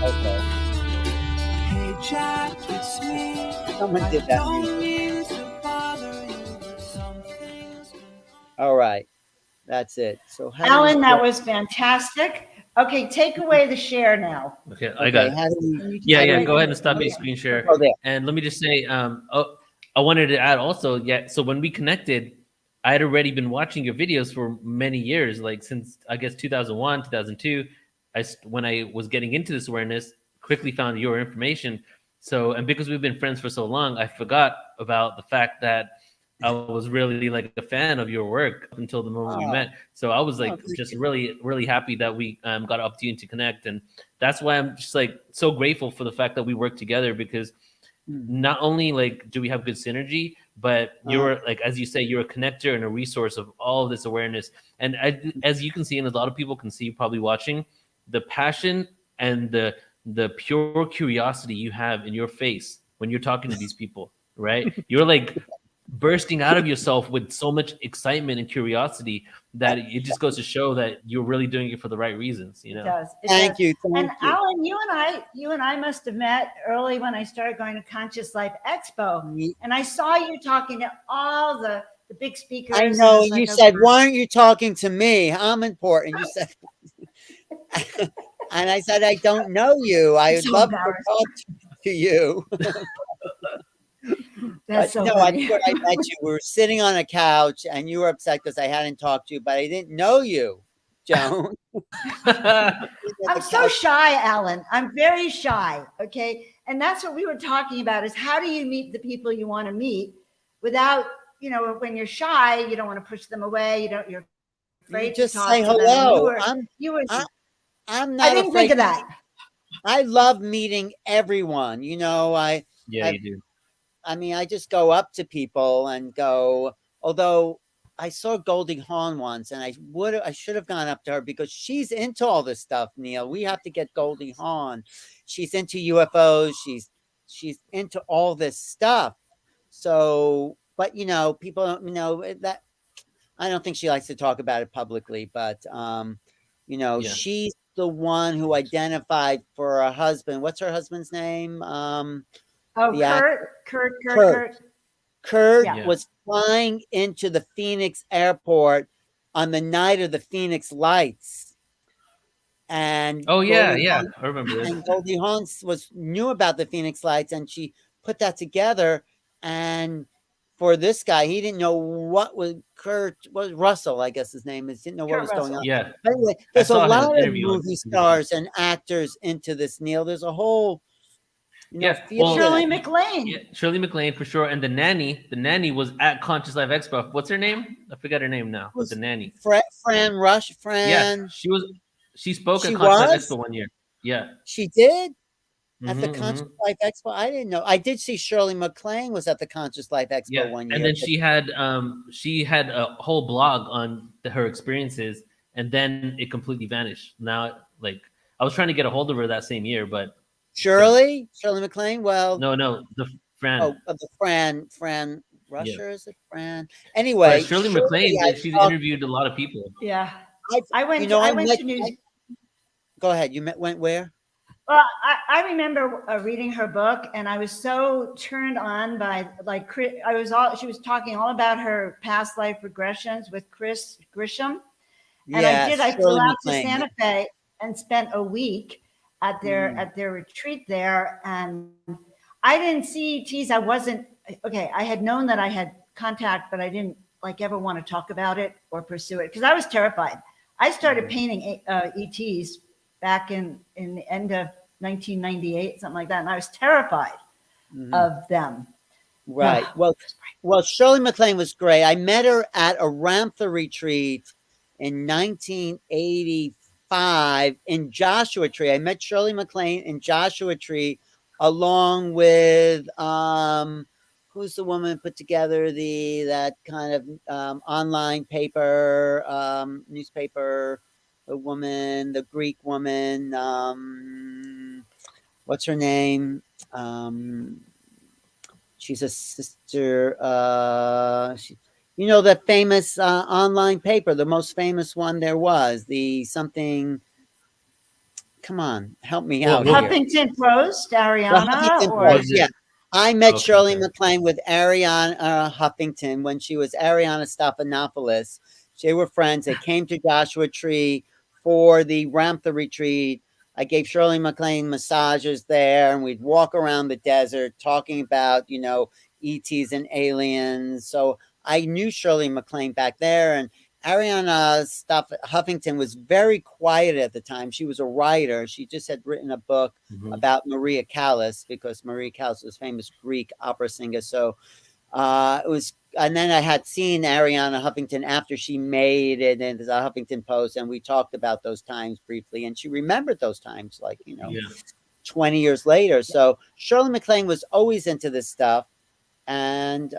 Okay. Hey Jack, it's me. Someone did that. All right. That's it. So, Alan, that was fantastic. Okay, take away the share now. Okay, I got it. Go ahead and stop your screen share. And let me just say, I wanted to add also, so when we connected, I had already been watching your videos for many years, since I guess 2001, 2002. When I was getting into this awareness, quickly found your information. So, and because we've been friends for so long, I forgot about the fact that I was really a fan of your work up until the moment we met. So I was just really, really happy that we got an opportunity to connect. And that's why I'm just so grateful for the fact that we work together, because not only do we have good synergy, but you're as you say, you're a connector and a resource of all of this awareness. And as you can see, and a lot of people can see probably watching, the passion and the the pure curiosity you have in your face when you're talking to these people, right? You're like bursting out of yourself with so much excitement and curiosity that it just goes to show that you're really doing it for the right reasons, you know? It does. It Thank does. you. And Thank you. Alan, you and I must have met early when I started going to Conscious Life Expo, and I saw you talking to all the big speakers. I and know. was And you like, said, okay. why aren't you talking to me? I'm important. You said, and I said, I don't know you. I would so love to embarrassed. talk to you. That's so no, funny. I thought I met you. We were sitting on a couch, and you were upset because I hadn't talked to you, but I didn't know you, Joan. I'm so shy, Alan. I'm very shy. Okay. And that's what we were talking about is how do you meet the people you want to meet without, when you're shy, you don't want to push them away. You're afraid You just to talk say to them. hello. I'm not I didn't afraid think of that. I love meeting everyone. Yeah, you do. I mean, I just go up to people and go, although I saw Goldie Hawn once and I should have gone up to her because she's into all this stuff, Neil. We have to get Goldie Hawn. She's into UFOs. She's into all this stuff. So, but people don't that I don't think she likes to talk about it publicly, but Yeah. she's the one who identified for her husband. What's her husband's name? Kurt. Yeah. Was flying into the Phoenix airport on the night of the Phoenix lights. And I remember this. And Goldie Hawn knew about the Phoenix lights, and she put that together. And for this guy, he didn't know what was Russell, I guess his name is. Didn't know what was going on. Yeah. But anyway, there's a lot of movie stars and actors into this, Neil. There's a whole Shirley MacLaine. Yeah, Shirley MacLaine for sure. And the nanny was at Conscious Life Expo. What's her name? I forgot her name now. But the nanny. Fran Rush. Yeah, she spoke at Conscious Life Expo one year. Yeah. She did? At the Conscious Life Expo? I didn't know. I did see Shirley MacLaine was at the Conscious Life Expo one year. And then she had a whole blog on her experiences, and then it completely vanished. Now, I was trying to get a hold of her that same year, but Shirley MacLaine. Well, no, the Fran. Oh, the Fran Rusher, is it Fran? Anyway, but Shirley MacLaine, she's interviewed a lot of people. Yeah, I went to New Zealand. Go ahead. Went where? Well, I remember reading her book, and I was so turned on by she was talking all about her past life regressions with Chris Grisham, and I flew out to Santa Fe and spent a week at their retreat there, and I didn't see ETs. I wasn't okay. I had known that I had contact, but I didn't ever want to talk about it or pursue it because I was terrified. I started painting ETs back in the end of 1998, something like that, and I was terrified of them. Right. Well, Shirley MacLaine was great. I met her at a Ramtha retreat in 1985 in Joshua Tree. I met Shirley MacLaine in Joshua Tree along with who's the woman put together that kind of online paper, newspaper, the Greek woman, what's her name? She's a sister, that famous online paper, the most famous one there was, the something, come on, help me out here. Huffington Post, Ariana? Yeah. I met Shirley MacLaine with Ariana Huffington when she was Ariana Stephanopoulos. They were friends. They came to Joshua Tree for the Ramtha retreat. I gave Shirley MacLaine massages there, and we'd walk around the desert talking about, ETs and aliens. So I knew Shirley MacLaine back there, and Ariana Huffington was very quiet at the time. She was a writer. She just had written a book about Maria Callas because Maria Callas was a famous Greek opera singer. So it was, and then I had seen Ariana Huffington after she made it in the Huffington Post, and we talked about those times briefly, and she remembered those times, 20 years later. So Shirley MacLaine was always into this stuff, and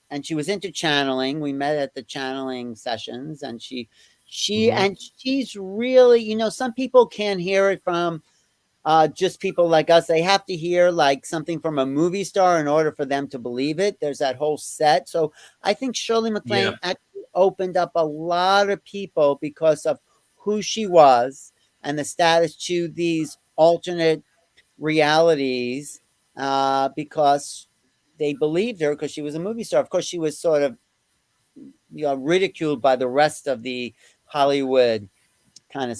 and she was into channeling. We met at the channeling sessions, and she's really, some people can't hear it from just people like us. They have to hear like something from a movie star in order for them to believe it. There's that whole set. So I think Shirley MacLaine actually opened up a lot of people because of who she was and the status to these alternate realities, because they believed her because she was a movie star. Of course, she was sort of, ridiculed by the rest of the Hollywood kind of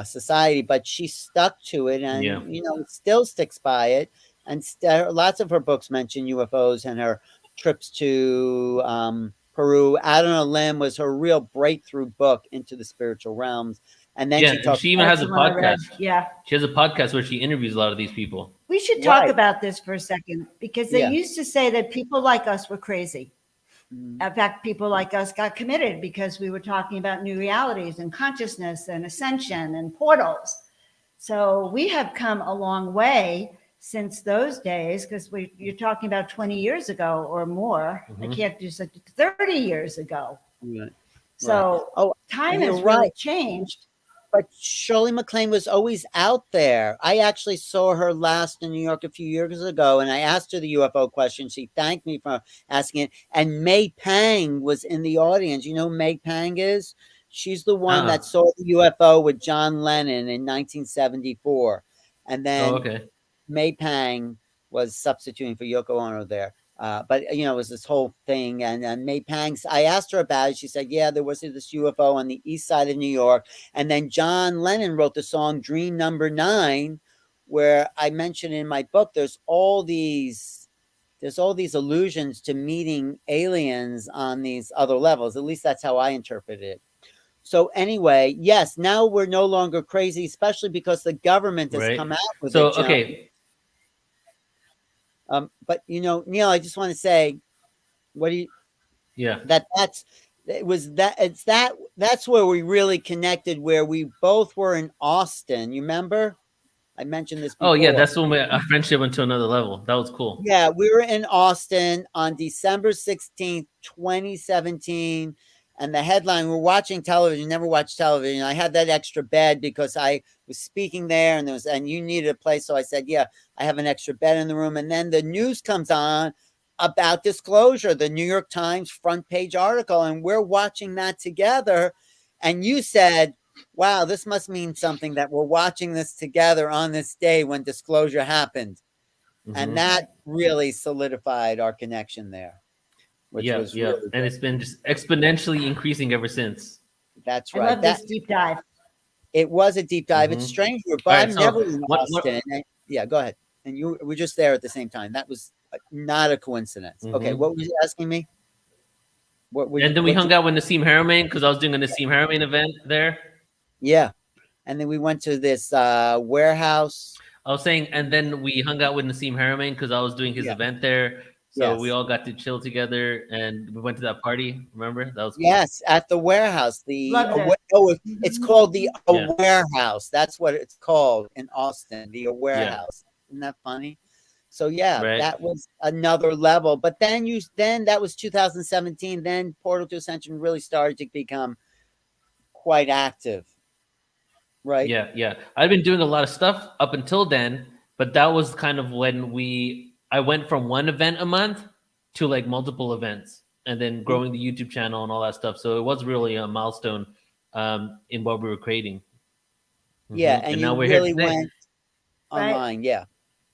society, but she stuck to it, and still sticks by it. And lots of her books mention UFOs and her trips to Peru. Out on a Limb was her real breakthrough book into the spiritual realms. And then she talks. She even has a podcast. Yeah, she has a podcast where she interviews a lot of these people. We should talk about this for a second, because they used to say that people like us were crazy. In fact, people like us got committed because we were talking about new realities and consciousness and ascension and portals. So we have come a long way since those days, because you're talking about 20 years ago or more. I can't do such 30 years ago. Right. So time has really changed. But Shirley MacLaine was always out there. I actually saw her last in New York a few years ago, and I asked her the UFO question. She thanked me for asking it. And May Pang was in the audience. You know who May Pang is? She's the one that saw the UFO with John Lennon in 1974. And then May Pang was substituting for Yoko Ono there. But it was this whole thing, and May Pang's. I asked her about it. She said, "Yeah, there was this UFO on the east side of New York." And then John Lennon wrote the song "Dream Number 9," where I mentioned in my book, there's all these allusions to meeting aliens on these other levels. At least that's how I interpret it. So anyway, yes, now we're no longer crazy, especially because the government has come out with it. Okay. But Neil, I just want to say, that's where we really connected, where we both were in Austin. You remember? I mentioned this before. Oh yeah, that's when our friendship went to another level. That was cool. Yeah, we were in Austin on December 16th, 2017. And the headline, we're watching television, never watched television. I had that extra bed because I was speaking there, and you needed a place. So I said, yeah, I have an extra bed in the room. And then the news comes on about disclosure, the New York Times front page article. And we're watching that together. And you said, wow, this must mean something that we're watching this together on this day when disclosure happened. Mm-hmm. And that really solidified our connection there. Was really and it's been just exponentially increasing ever since. That's right. I love this deep dive. It was a deep dive. It's strange, but I'm never in Austin. Yeah, go ahead. And you were just there at the same time. That was not a coincidence. Okay, what were you asking me? Then we hung out with Nassim Haramein because I was doing a Nassim Haramein event there. Yeah, and then we went to this warehouse. I was saying, and then we hung out with Nassim Haramein because I was doing his event there. So we all got to chill together, and we went to that party. Remember? That was cool. Yes, at the warehouse. It's called the Warehouse. That's what it's called in Austin. The Warehouse. Isn't that funny? So that was another level. But then that was 2017. Then Portal to Ascension really started to become quite active. Right? Yeah. I've been doing a lot of stuff up until then, but that was kind of when I went from one event a month to like multiple events, and then growing the YouTube channel and all that stuff. So it was really a milestone in what we were creating. Yeah, and now we're really here went online. Yeah,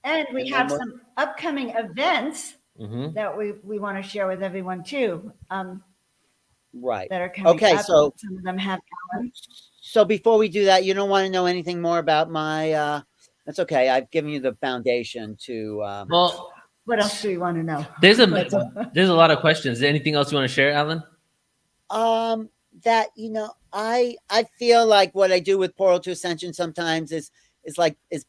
and we have some upcoming events that we want to share with everyone too. Right. That are coming. Okay, up. so some of them have. So before we do that, you don't want to know anything more about my. That's okay. I've given you the foundation to. Well, what else do you want to know? There's a lot of questions. Is there anything else you want to share, Alan? That I feel like what I do with Portal to Ascension sometimes is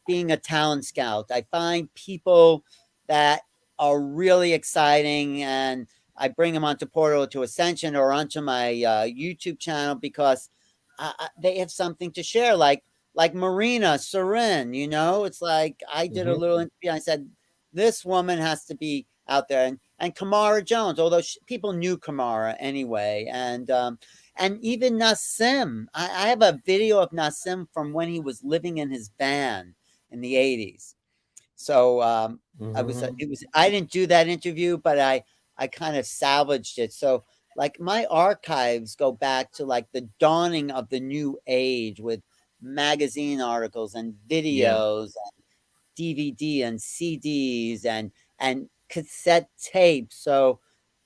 being a talent scout. I find people that are really exciting, and I bring them onto Portal to Ascension or onto my YouTube channel because they have something to share. Like Marina Sarin, it's like I did a little interview. I said, this woman has to be out there. and Kamara Jones, although people knew Kamara anyway, and even Nassim. I have a video of Nassim from when he was living in his van in the 80s. So I didn't do that interview, but I kind of salvaged it. So like my archives go back to like the dawning of the new age with magazine articles and videos and DVD and CDs and cassette tapes. So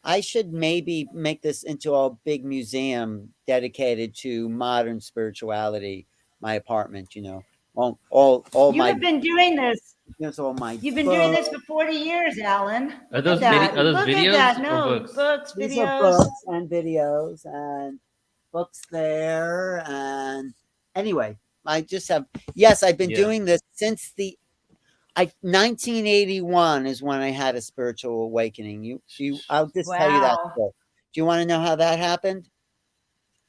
I should maybe make this into a big museum dedicated to modern spirituality. My apartment, all You my have been doing this. Here's all my You've been doing this for 40 years, Alan. Are Look at those Look videos at that. or No, books? These are videos. books and videos and books there. And anyway, I just have, yes, I've been doing this since 1981 is when I had a spiritual awakening. I'll just tell you that. Wow. Do you want to know how that happened?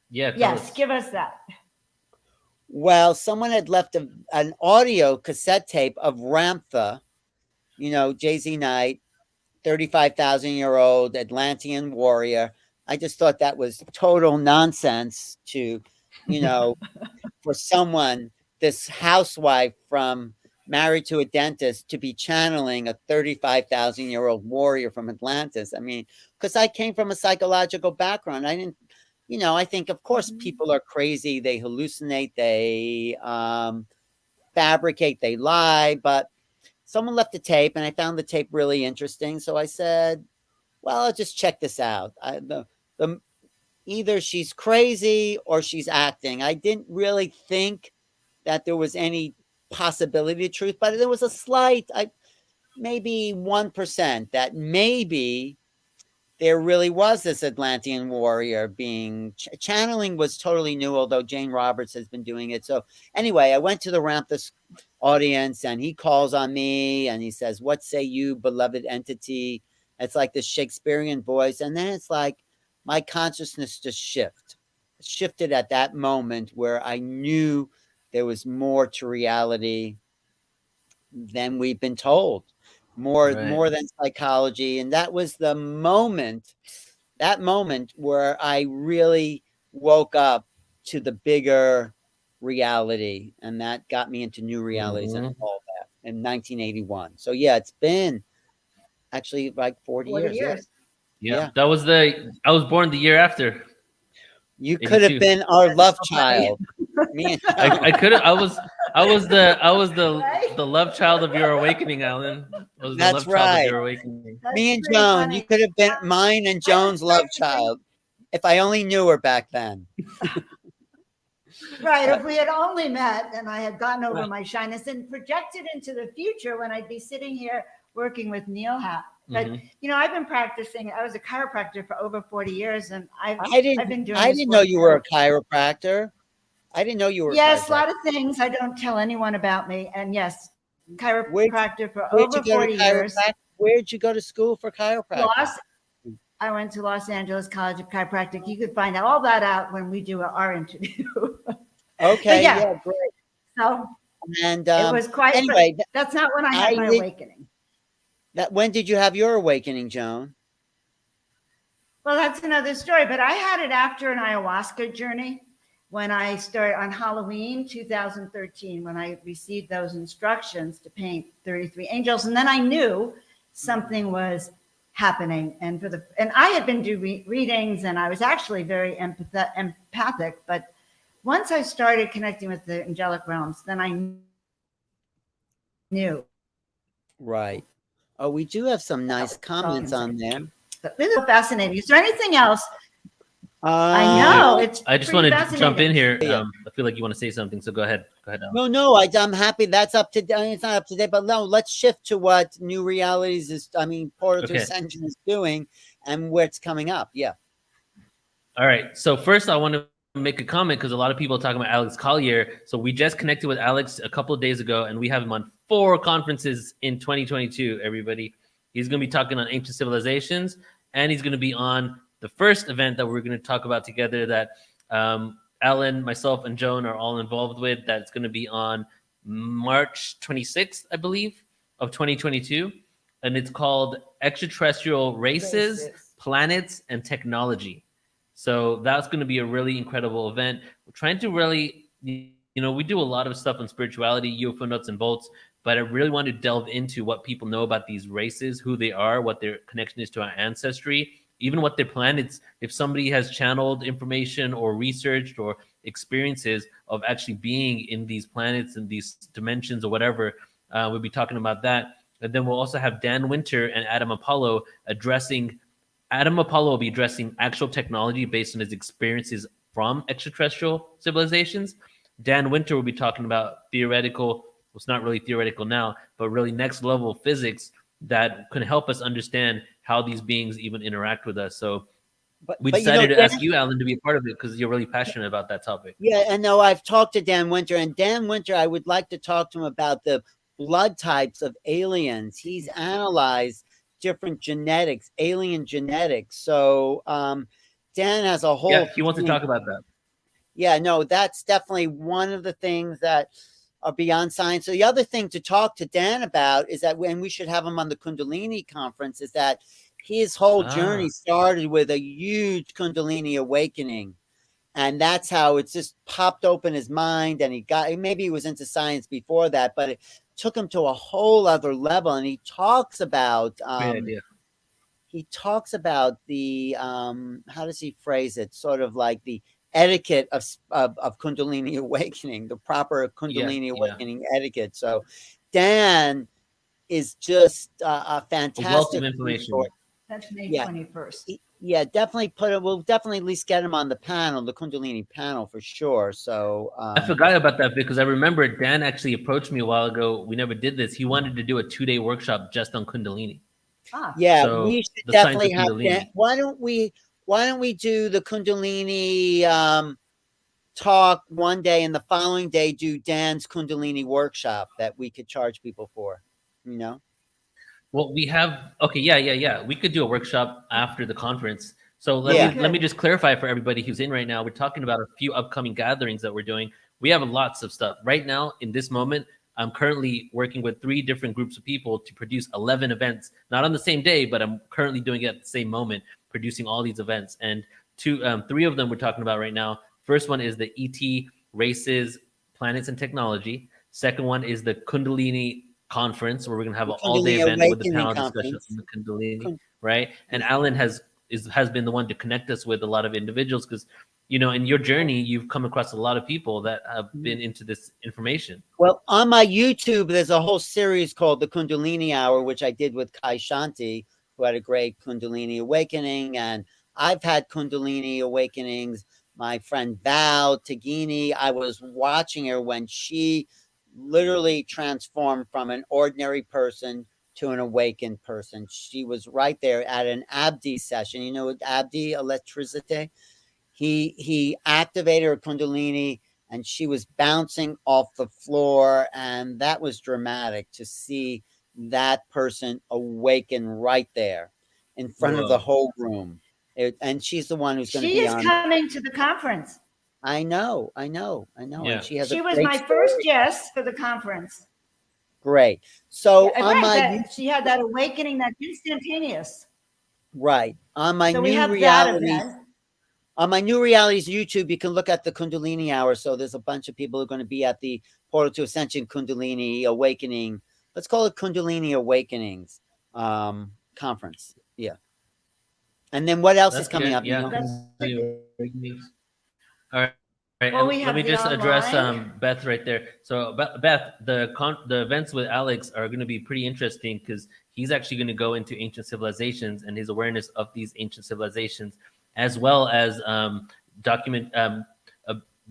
Yeah. Yes, give us that. Well, someone had left an audio cassette tape of Ramtha, Jay-Z Knight, 35,000-year-old Atlantean warrior. I just thought that was total nonsense to, for someone, this housewife from married to a dentist, to be channeling a 35,000-year-old warrior from Atlantis. I mean, because I came from a psychological background. I didn't, I think, of course, people are crazy. They hallucinate, they fabricate, they lie, but someone left a tape and I found the tape really interesting. So I said, well, I'll just check this out. Either she's crazy or she's acting. I didn't really think that there was any possibility of truth, but there was a slight, maybe 1%, that maybe there really was this Atlantean warrior being channeling was totally new, although Jane Roberts has been doing it. So anyway, I went to the Ramthus audience and he calls on me and he says, "What say you, beloved entity?" It's like this Shakespearean voice. And then it's like my consciousness just shifted at that moment where I knew there was more to reality than we've been told. More than psychology. And that was that moment where I really woke up to the bigger reality. And that got me into new realities and all that in 1981. So yeah, it's been actually like 40 years. Yeah. I was born the year after. You could have been our love child. I could have. I was the love child of your awakening, Alan. I was the That's love child right. of your awakening. Me and Joan, you could have been mine and Joan's love child. If I only knew her back then. Right. If we had only met and I had gotten over my shyness and projected into the future when I'd be sitting here working with Neil Hat. But I've been practicing. I was a chiropractor for over 40 years, and I've been doing. I didn't know you were a chiropractor. I didn't know you were. Yes, a lot of things I don't tell anyone about me. And yes, chiropractor for over 40 years. Where'd you go to school for chiropractic? I went to Los Angeles College of Chiropractic. You could find all that out when we do our interview. Okay. Yeah, great. So and it was quite. Anyway, that's not when I had my awakening. When did you have your awakening, Joan? Well, that's another story, but I had it after an ayahuasca journey when I started on Halloween 2013, when I received those instructions to paint 33 angels. And then I knew something was happening. And I had been doing readings and I was actually very empathic. But once I started connecting with the angelic realms, then I knew. Right. Oh, we do have some nice comments on there. This is fascinating. Is there anything else? I know. I just wanted to jump in here. I feel like you want to say something, so go ahead. Go ahead. Alan. No, I'm happy. That's up to date. It's not up to date, but no, let's shift to what New Realities is. Portal to Ascension is doing and where it's coming up. Yeah. All right. So first, I want to make a comment because a lot of people are talking about Alex Collier. So we just connected with Alex a couple of days ago, and we have him on 4 conferences in 2022. Everybody, he's going to be talking on ancient civilizations, and he's going to be on the first event that we're going to talk about together that Alan, myself, and Joan are all involved with. That's going to be on March 26th, I believe, of 2022. and it's called Extraterrestrial Races, Planets, and Technology. So that's going to be a really incredible event. We're trying to really, we do a lot of stuff on spirituality, UFO nuts and bolts, but I really want to delve into what people know about these races, who they are, what their connection is to our ancestry, even what their planets, if somebody has channeled information or researched or experiences of actually being in these planets and these dimensions or whatever, we'll be talking about that. And then we'll also have Dan Winter and Adam Apollo addressing. Adam Apollo will be addressing actual technology based on his experiences from extraterrestrial civilizations. Dan Winter will be talking about theoretical, well, it's not really theoretical now, but really next level physics that can help us understand how these beings even interact with us. So we decided to ask you, Alan, to be a part of it because you're really passionate about that topic. Yeah, and no, I've talked to Dan Winter, and Dan Winter, I would like to talk to him about the blood types of aliens. He's analyzed different genetics, alien genetics. So Dan has a whole. Yeah, he wants to talk about that. Yeah, no, that's definitely one of the things that are beyond science. So the other thing to talk to Dan about is that when we should have him on the Kundalini conference is that his whole journey started with a huge Kundalini awakening. And that's how it just popped open his mind. And maybe he was into science before that, but it took him to a whole other level. And he talks about, the, how does he phrase it? Sort of like the etiquette of Kundalini awakening, the proper Kundalini awakening etiquette. So Dan is just a fantastic a wealth of information. That's May 21st. Yeah, definitely we'll definitely at least get him on the panel, the Kundalini panel for sure. So I forgot about that because I remember Dan actually approached me a while ago. We never did this. He wanted to do a 2-day workshop just on Kundalini. Yeah, so we should definitely have Dan. Why don't we do the Kundalini talk one day and the following day do Dan's Kundalini workshop that we could charge people for, Well, we have, yeah. We could do a workshop after the conference. So let me just clarify for everybody who's in right now. We're talking about a few upcoming gatherings that we're doing. We have lots of stuff. Right now, in this moment, I'm currently working with 3 different groups of people to produce 11 events, not on the same day, but I'm currently doing it at the same moment, producing all these events. And 3 of them we're talking about right now. First one is the ET Races, Planets, and Technology. Second one is the Kundalini Conference, where we're going to have an all-day event with the panel discussion on the Kundalini, right? And Alan has been the one to connect us with a lot of individuals because, in your journey, you've come across a lot of people that have been into this information. Well, on my YouTube, there's a whole series called the Kundalini Hour, which I did with Kai Shanti, who had a great Kundalini awakening. And I've had Kundalini awakenings. My friend Val Tagini, I was watching her when she literally transformed from an ordinary person to an awakened person. She was right there at an Abdi session. You know, Abdi, electricity. He activated her Kundalini and she was bouncing off the floor. And that was dramatic to see that person awaken right there in front of the whole room. And she's the one who's going to be on. She is coming to the conference. I know. Yeah. And she was my first guest for the conference. Great. So she had that awakening, that instantaneous. Right. On my New Realities. On my New Realities YouTube, you can look at the Kundalini Hour. So there's a bunch of people who are going to be at the Portal to Ascension Kundalini Awakening. Let's call it Kundalini Awakenings conference. Yeah. And then what else is coming up? Yeah. All right. Well, let me just address Beth right there. So Beth, the events with Alex are going to be pretty interesting because he's actually going to go into ancient civilizations and his awareness of these ancient civilizations, as well as document a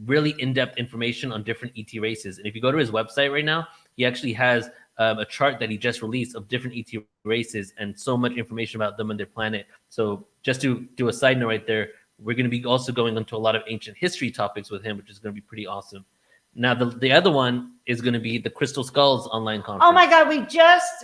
really in-depth information on different ET races. And if you go to his website right now, he actually has a chart that he just released of different ET races and so much information about them and their planet. So just to do a side note right there, we're going to be also going into a lot of ancient history topics with him, which is going to be pretty awesome. Now, the other one is going to be the Crystal Skulls online conference. Oh my God,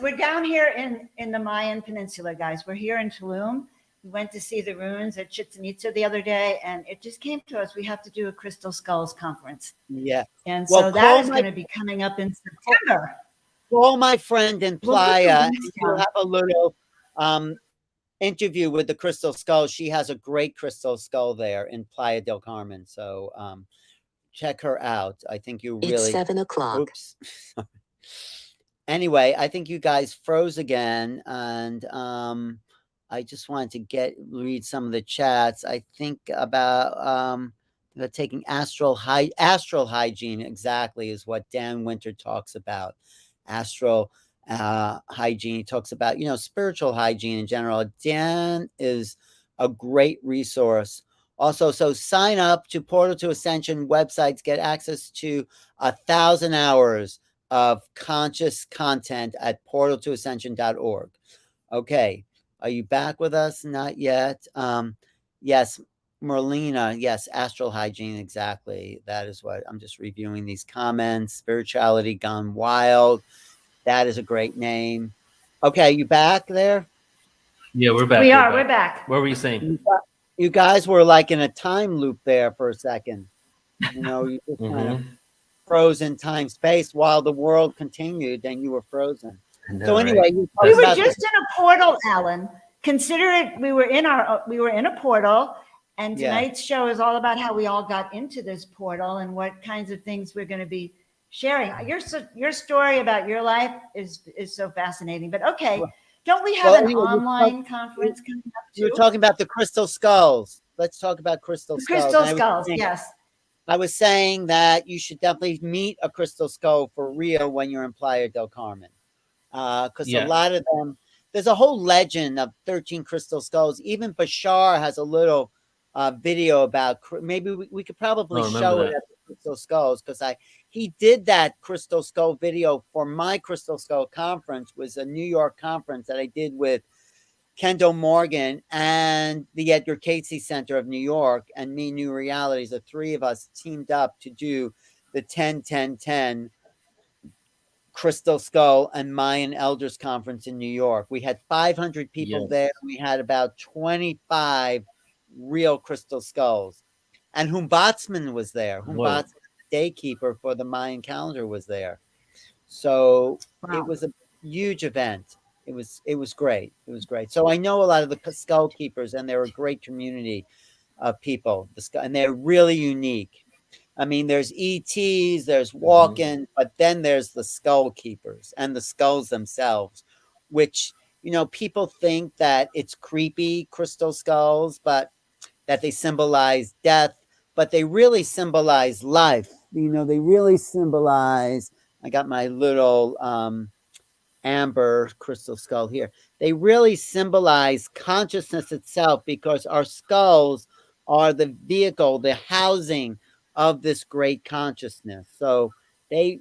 we're down here in the Mayan Peninsula, guys. We're here in Tulum. We went to see the ruins at Chichen Itza the other day, and it just came to us. We have to do a Crystal Skulls conference. Yeah. And so that is going to be coming up in September. call my friend in We'll put the Playa, links and you'll down. have a little interview with the crystal skull. She has a great crystal skull there in Playa del Carmen. So check her out. I think you really. It's 7 o'clock. Oops. Anyway, I think you guys froze again, and I just wanted to read some of the chats. I think about taking astral hygiene exactly is what Dan Winter talks about. Astral hygiene. He talks about spiritual hygiene in general. Dan is a great resource. Also, so sign up to Portal to Ascension websites, get access to 1,000 hours of conscious content at portaltoascension.org. Okay, are you back with us? Not yet. Yes, Merlina, yes, astral hygiene, exactly. That is what I'm just reviewing these comments. Spirituality Gone Wild. That is a great name. Okay, you back there? Yeah, we're back. We're back. What were you saying? You guys were like in a time loop there for a second. You just kind of froze in time space while the world continued, and you were frozen. So anyway, we were just in a portal, Alan. Consider it. We were in a portal, and tonight's show is all about how we all got into this portal and what kinds of things we're going to be sharing. Your story about your life is so fascinating. But okay, don't we have an online conference coming up too? You were talking about the crystal skulls. Let's talk about crystal skulls. Crystal skulls, yes. I was saying that you should definitely meet a crystal skull for real when you're in Playa del Carmen. Because a lot of them, there's a whole legend of 13 crystal skulls. Even Bashar has a little video about, maybe we could probably show it at the crystal skulls, because he did that crystal skull video for my crystal skull conference. Was a New York conference that I did with Kendall Morgan and the Edgar Casey Center of New York and me, New Realities. The three of us teamed up to do the 10-10-10 Crystal Skull and Mayan Elders Conference in New York. We had 500 people there. We had about 25 real crystal skulls. And Humbatsman was there. Humbatsman, the daykeeper for the Mayan calendar, was there. So it was a huge event. It was great. It was great. So I know a lot of the skull keepers, and they're a great community of people. And they're really unique. I mean, there's ETs, there's walk-in, but then there's the skull keepers and the skulls themselves, which, people think that it's creepy crystal skulls, but that they symbolize death, but they really symbolize life. They really symbolize, I got my little amber crystal skull here. They really symbolize consciousness itself, because our skulls are the vehicle, the housing of this great consciousness. So if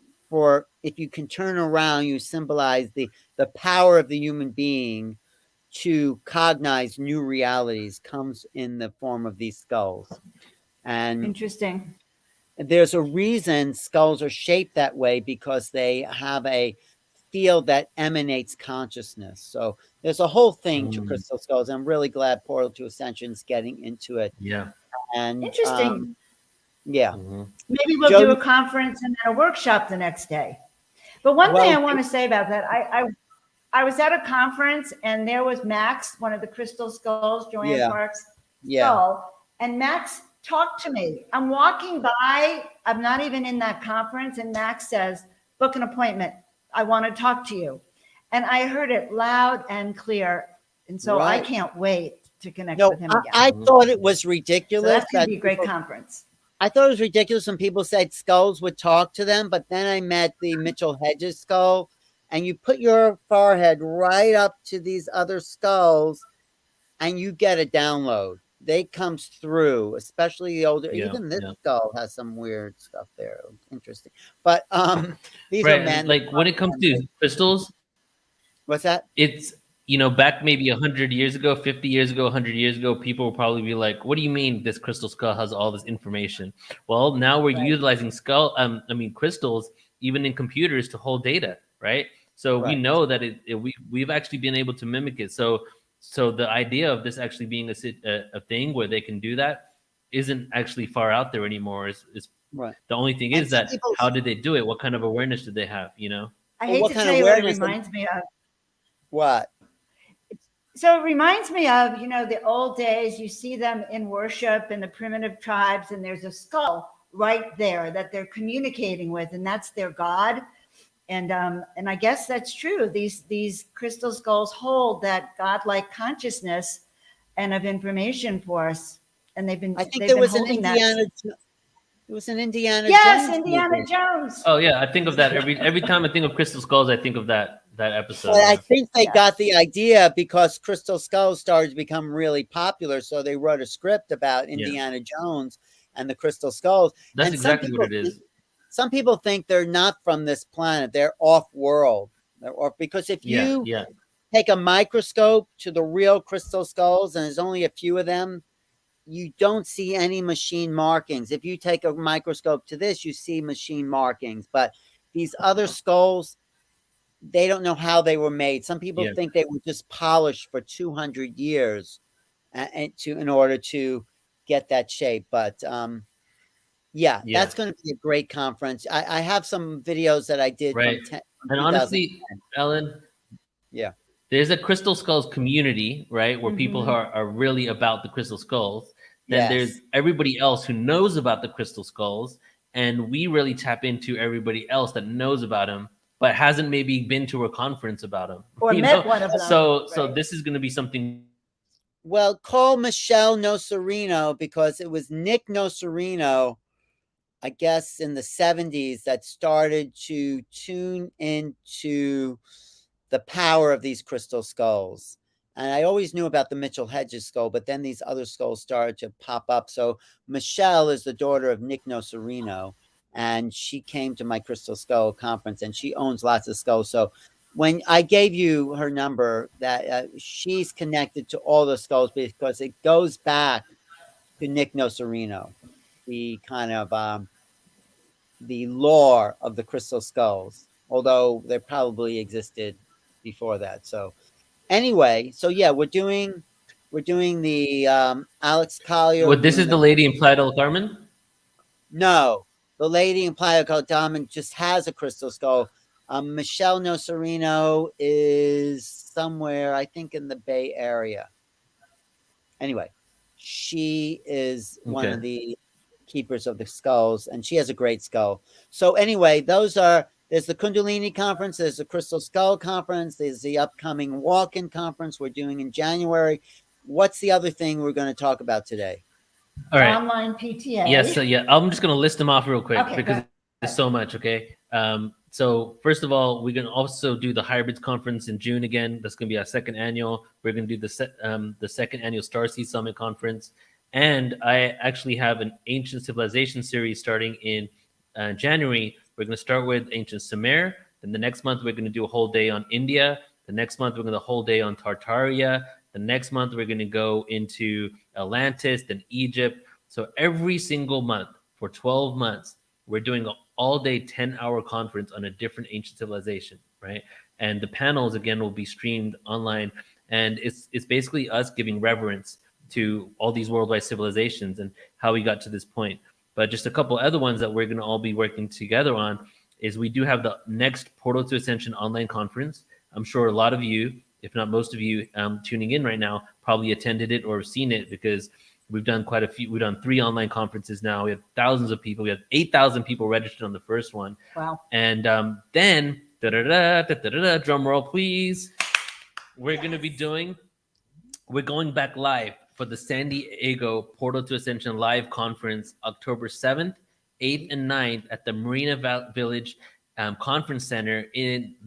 you can turn around, you symbolize the power of the human being to cognize new realities comes in the form of these skulls. And interesting. There's a reason skulls are shaped that way, because they have a field that emanates consciousness. So there's a whole thing to crystal skulls. I'm really glad Portal to Ascension's getting into it. Yeah. And interesting. Yeah. Maybe we'll do a conference and then a workshop the next day. But one thing I want to say about that, I was at a conference, and there was Max, one of the crystal skulls, Joanne Park's skull, and Max talked to me. I'm walking by, I'm not even in that conference, and Max says, book an appointment. I want to talk to you. And I heard it loud and clear. And so I can't wait to connect with him again. I thought it was ridiculous. So that's going to be a great conference. I thought it was ridiculous when people said skulls would talk to them, but then I met the Mitchell Hedges skull, and you put your forehead right up to these other skulls, and you get a download. They comes through, especially the older. Even this skull has some weird stuff there. Interesting, but these are men. Like when it comes to crystals, what's that? It's back maybe 100 years ago, 50 years ago, 100 years ago, people will probably be like, "What do you mean this crystal skull has all this information?" Well, now we're utilizing crystals even in computers to hold data, right? So we know that we've actually been able to mimic it. So the idea of this actually being a thing where they can do that isn't actually far out there anymore. Is the only thing is that how did they do it? What kind of awareness did they have? I Well, hate what to kind tell of you what it awareness? reminds me of. What? So it reminds me of, the old days. You see them in worship in the primitive tribes, and there's a skull right there that they're communicating with, and that's their God. And I guess that's true. These crystal skulls hold that godlike consciousness and of information for us. And they've been I think they've there been was an holding that. It was an Indiana Yes, Jones Indiana movie. Jones. Oh yeah, I think of that every time I think of crystal skulls. I think of that episode. But I Yeah. think they got the idea because Crystal Skulls started to become really popular, so they wrote a script about Indiana Jones and the Crystal Skulls. That's And exactly what it is. Some people think they're not from this planet; they're off-world. They're off because if you Yeah. take a microscope to the real crystal skulls, and there's only a few of them, you don't see any machine markings. If you take a microscope to this, you see machine markings. But these other skulls, they don't know how they were made. Some people Yeah. think they were just polished for 200 years in order to get that shape. But yeah, Yeah. that's going to be a great conference. I have some videos that I did Right. from And honestly, Ellen, yeah, there's a crystal skulls community, right, where people Mhm. are really about the crystal skulls. Then Yes. there's everybody else who knows about the crystal skulls, and we really tap into everybody else that knows about them, but hasn't maybe been to a conference about them Or met one of them. So this is going to be something. Well, call Michelle Nocerino because it was Nick Nocerino, I guess, in the 70s that started to tune into the power of these crystal skulls. And I always knew about the Mitchell Hedges skull, but then these other skulls started to pop up. So Michelle is the daughter of Nick Nocerino, and she came to my Crystal Skull conference, and she owns lots of skulls. So when I gave you her number, that she's connected to all the skulls because it goes back to Nick Nocerino, the kind of the lore of the crystal skulls, although they probably existed before that. So anyway, so yeah, we're doing the Alex Collier. What, this is the lady in Playa del Carmen? No, the lady in Playa del Carmen just has a crystal skull. Michelle Nocerino is somewhere, I think, in the Bay Area. Anyway, she is one of the keepers of the skulls, and she has a great skull. So anyway, there's the Kundalini conference, there's the Crystal Skull conference, there's the upcoming walk-in conference we're doing in January. What's the other thing we're going to talk about today? All right. Online PTA. Yes, so yeah, I'm just going to list them off real quick Okay, because there's so much, okay? So first of all, we're going to also do the Hybrids Conference in June again. That's going to be our second annual. We're going to do the second annual Starseed Summit Conference. And I actually have an Ancient Civilization series starting in January. We're going to start with Ancient Sumer. Then the next month, we're going to do a whole day on India. The next month, we're going to do a whole day on Tartaria. The next month, we're going to go into Atlantis, then Egypt. So every single month for 12 months, we're doing an all-day 10-hour conference on a different ancient civilization, right? And the panels, again, will be streamed online. And it's basically us giving reverence to all these worldwide civilizations and how we got to this point. But just a couple other ones that we're going to all be working together on is we do have the next Portal to Ascension online conference. I'm sure a lot of you, if not most of you tuning in right now, probably attended it or seen it because we've done quite a few. We've done 3 online conferences now. We have thousands of people. We have 8,000 people registered on the first one. Wow. And then, drum roll, please. We're going back live for the San Diego Portal to Ascension live conference, October 7th, 8th, and 9th at the Marina Village Conference Center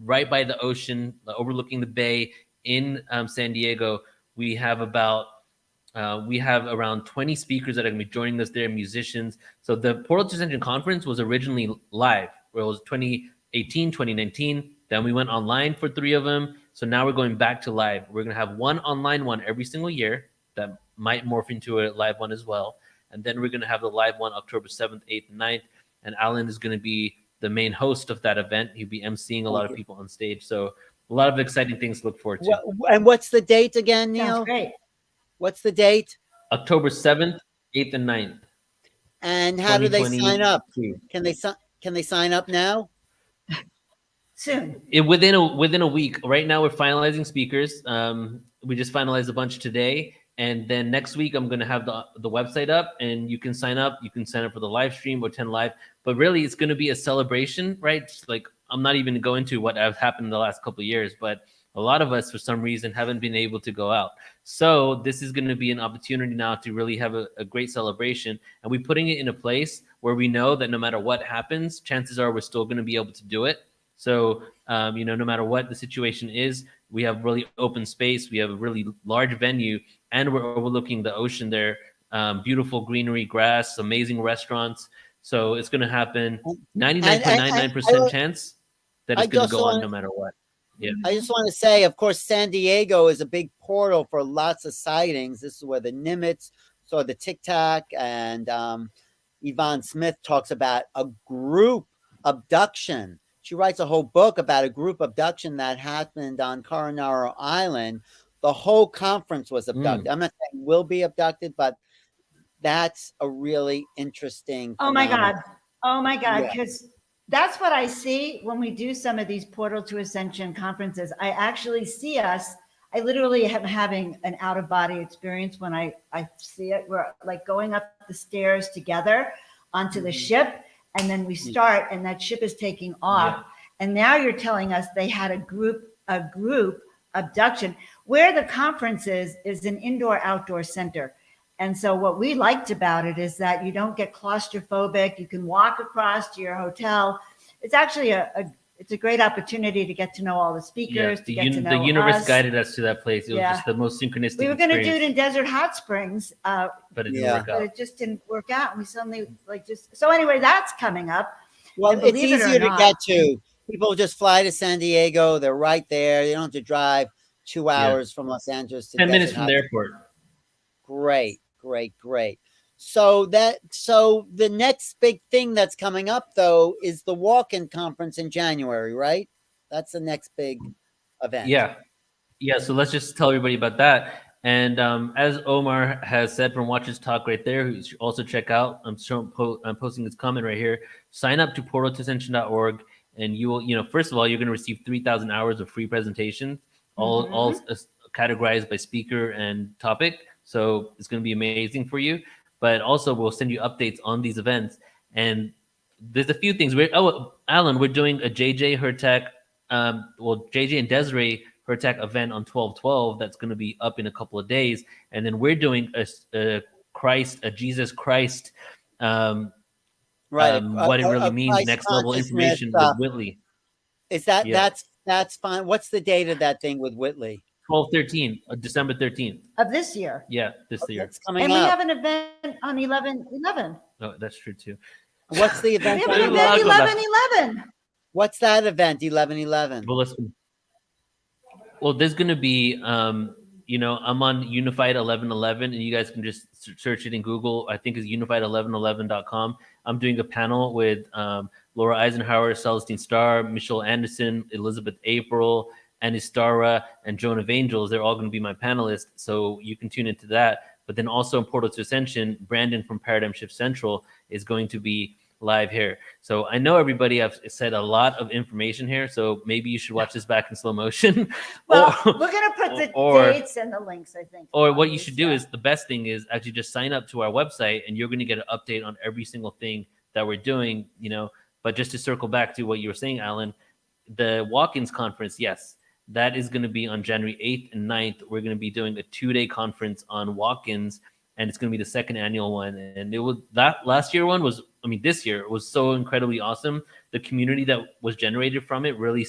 right by the ocean, overlooking the bay in San Diego. We have around 20 speakers that are going to be joining us there, musicians. So the Portal to Ascension conference was originally live, where it was 2018, 2019. Then we went online for 3 of them. So now we're going back to live. We're going to have one online one every single year that might morph into a live one as well. And then we're going to have the live one October 7th, 8th, and 9th. And Alan is going to be the main host of that event. He'll be emceeing a lot of people on stage. So a lot of exciting things to look forward to. And what's the date again, Neil? Sounds great. What's the date? October 7th, 8th, and 9th. And how do they sign up? Can they sign up now? Soon. Within a week. Right now, we're finalizing speakers. We just finalized a bunch today, and then next week I'm going to have the website up, and you can sign up. You can sign up for the live stream or attend live. But really, it's going to be a celebration, right? Just like I'm not even going to go into what has happened in the last couple of years, but a lot of us, for some reason, haven't been able to go out. So this is going to be an opportunity now to really have a great celebration, and we're putting it in a place where we know that no matter what happens, chances are we're still going to be able to do it. So, no matter what the situation is, we have really open space. We have a really large venue, and we're overlooking the ocean there. Beautiful greenery, grass, amazing restaurants. So it's going to happen. 99.99% chance that it's going to go on no matter what. Yeah. I just want to say, of course, San Diego is a big portal for lots of sightings. This is where the Nimitz saw the Tic Tac, and Yvonne Smith talks about a group abduction. She writes a whole book about a group abduction that happened on Coronado Island. The whole conference was abducted. I'm not saying will be abducted, but that's a really interesting phenomenon. Oh my God. Yeah. Because that's what I see when we do some of these Portal to Ascension conferences. I actually see us. I literally am having an out of body experience when I see it. We're like going up the stairs together onto the ship. And then we start, and that ship is taking off. Yeah. And now you're telling us they had a group abduction. Where the conference is an indoor-outdoor center. And so what we liked about it is that you don't get claustrophobic. You can walk across to your hotel. It's actually it's a great opportunity to get to know all the speakers, to get to know the universe us. Guided us to that place. It was just the most synchronistic We were going to do it in Desert Hot Springs, but it didn't work out. But it just didn't work out. And we suddenly so anyway, that's coming up. Well, it's easier to get to. People just fly to San Diego. They're right there. They don't have to drive 2 hours from Los Angeles to 10 Desert minutes from the airport. Great. So the next big thing that's coming up, though, is the walk-in conference in January, right? That's the next big event. Yeah. So let's just tell everybody about that. And as Omar has said from Watchers Talk right there, who you should also check out, I'm posting his comment right here. Sign up to portaltoascension.org, and you will, first of all, you're going to receive 3,000 hours of free presentations, all categorized by speaker and topic. So it's going to be amazing for you. But also, we'll send you updates on these events. And there's a few things. Alan, we're doing a JJ Hurtak, JJ and Desiree Hurtak event on 12/12 that's going to be up in a couple of days. And then we're doing a Jesus Christ, what it really means, next level information with Whitley. Is that that's fine? What's the date of that thing with Whitley? 12/13, December 13th of this year. Yeah, this year. Coming and up. we have an event on 11/11. Oh, that's true too. What's the event? We have an event 11/11. What's that event? 11/11. Well, listen. Well, there's going to be, I'm on Unified 11/11, and you guys can just search it in Google. I think it's unified1111.com. I'm doing a panel with Laura Eisenhower, Celestine Starr, Michelle Anderson, Elizabeth April, Anistara, and Joan of Angels. They're all going to be my panelists, so you can tune into that. But then also in Portal to Ascension, Brandon from Paradigm Shift Central is going to be live here. So I know everybody have said a lot of information here, so maybe you should watch this back in slow motion. Well, we're going to put the dates and the links, I think. Or what you should do is, the best thing is actually just sign up to our website, and you're going to get an update on every single thing that we're doing, But just to circle back to what you were saying, Alan, the walk-ins conference, yes, that is going to be on January 8th and 9th. We're going to be doing a 2-day conference on walk-ins, and it's going to be the second annual one. And it was that last year one was, this year was so incredibly awesome. The community that was generated from it really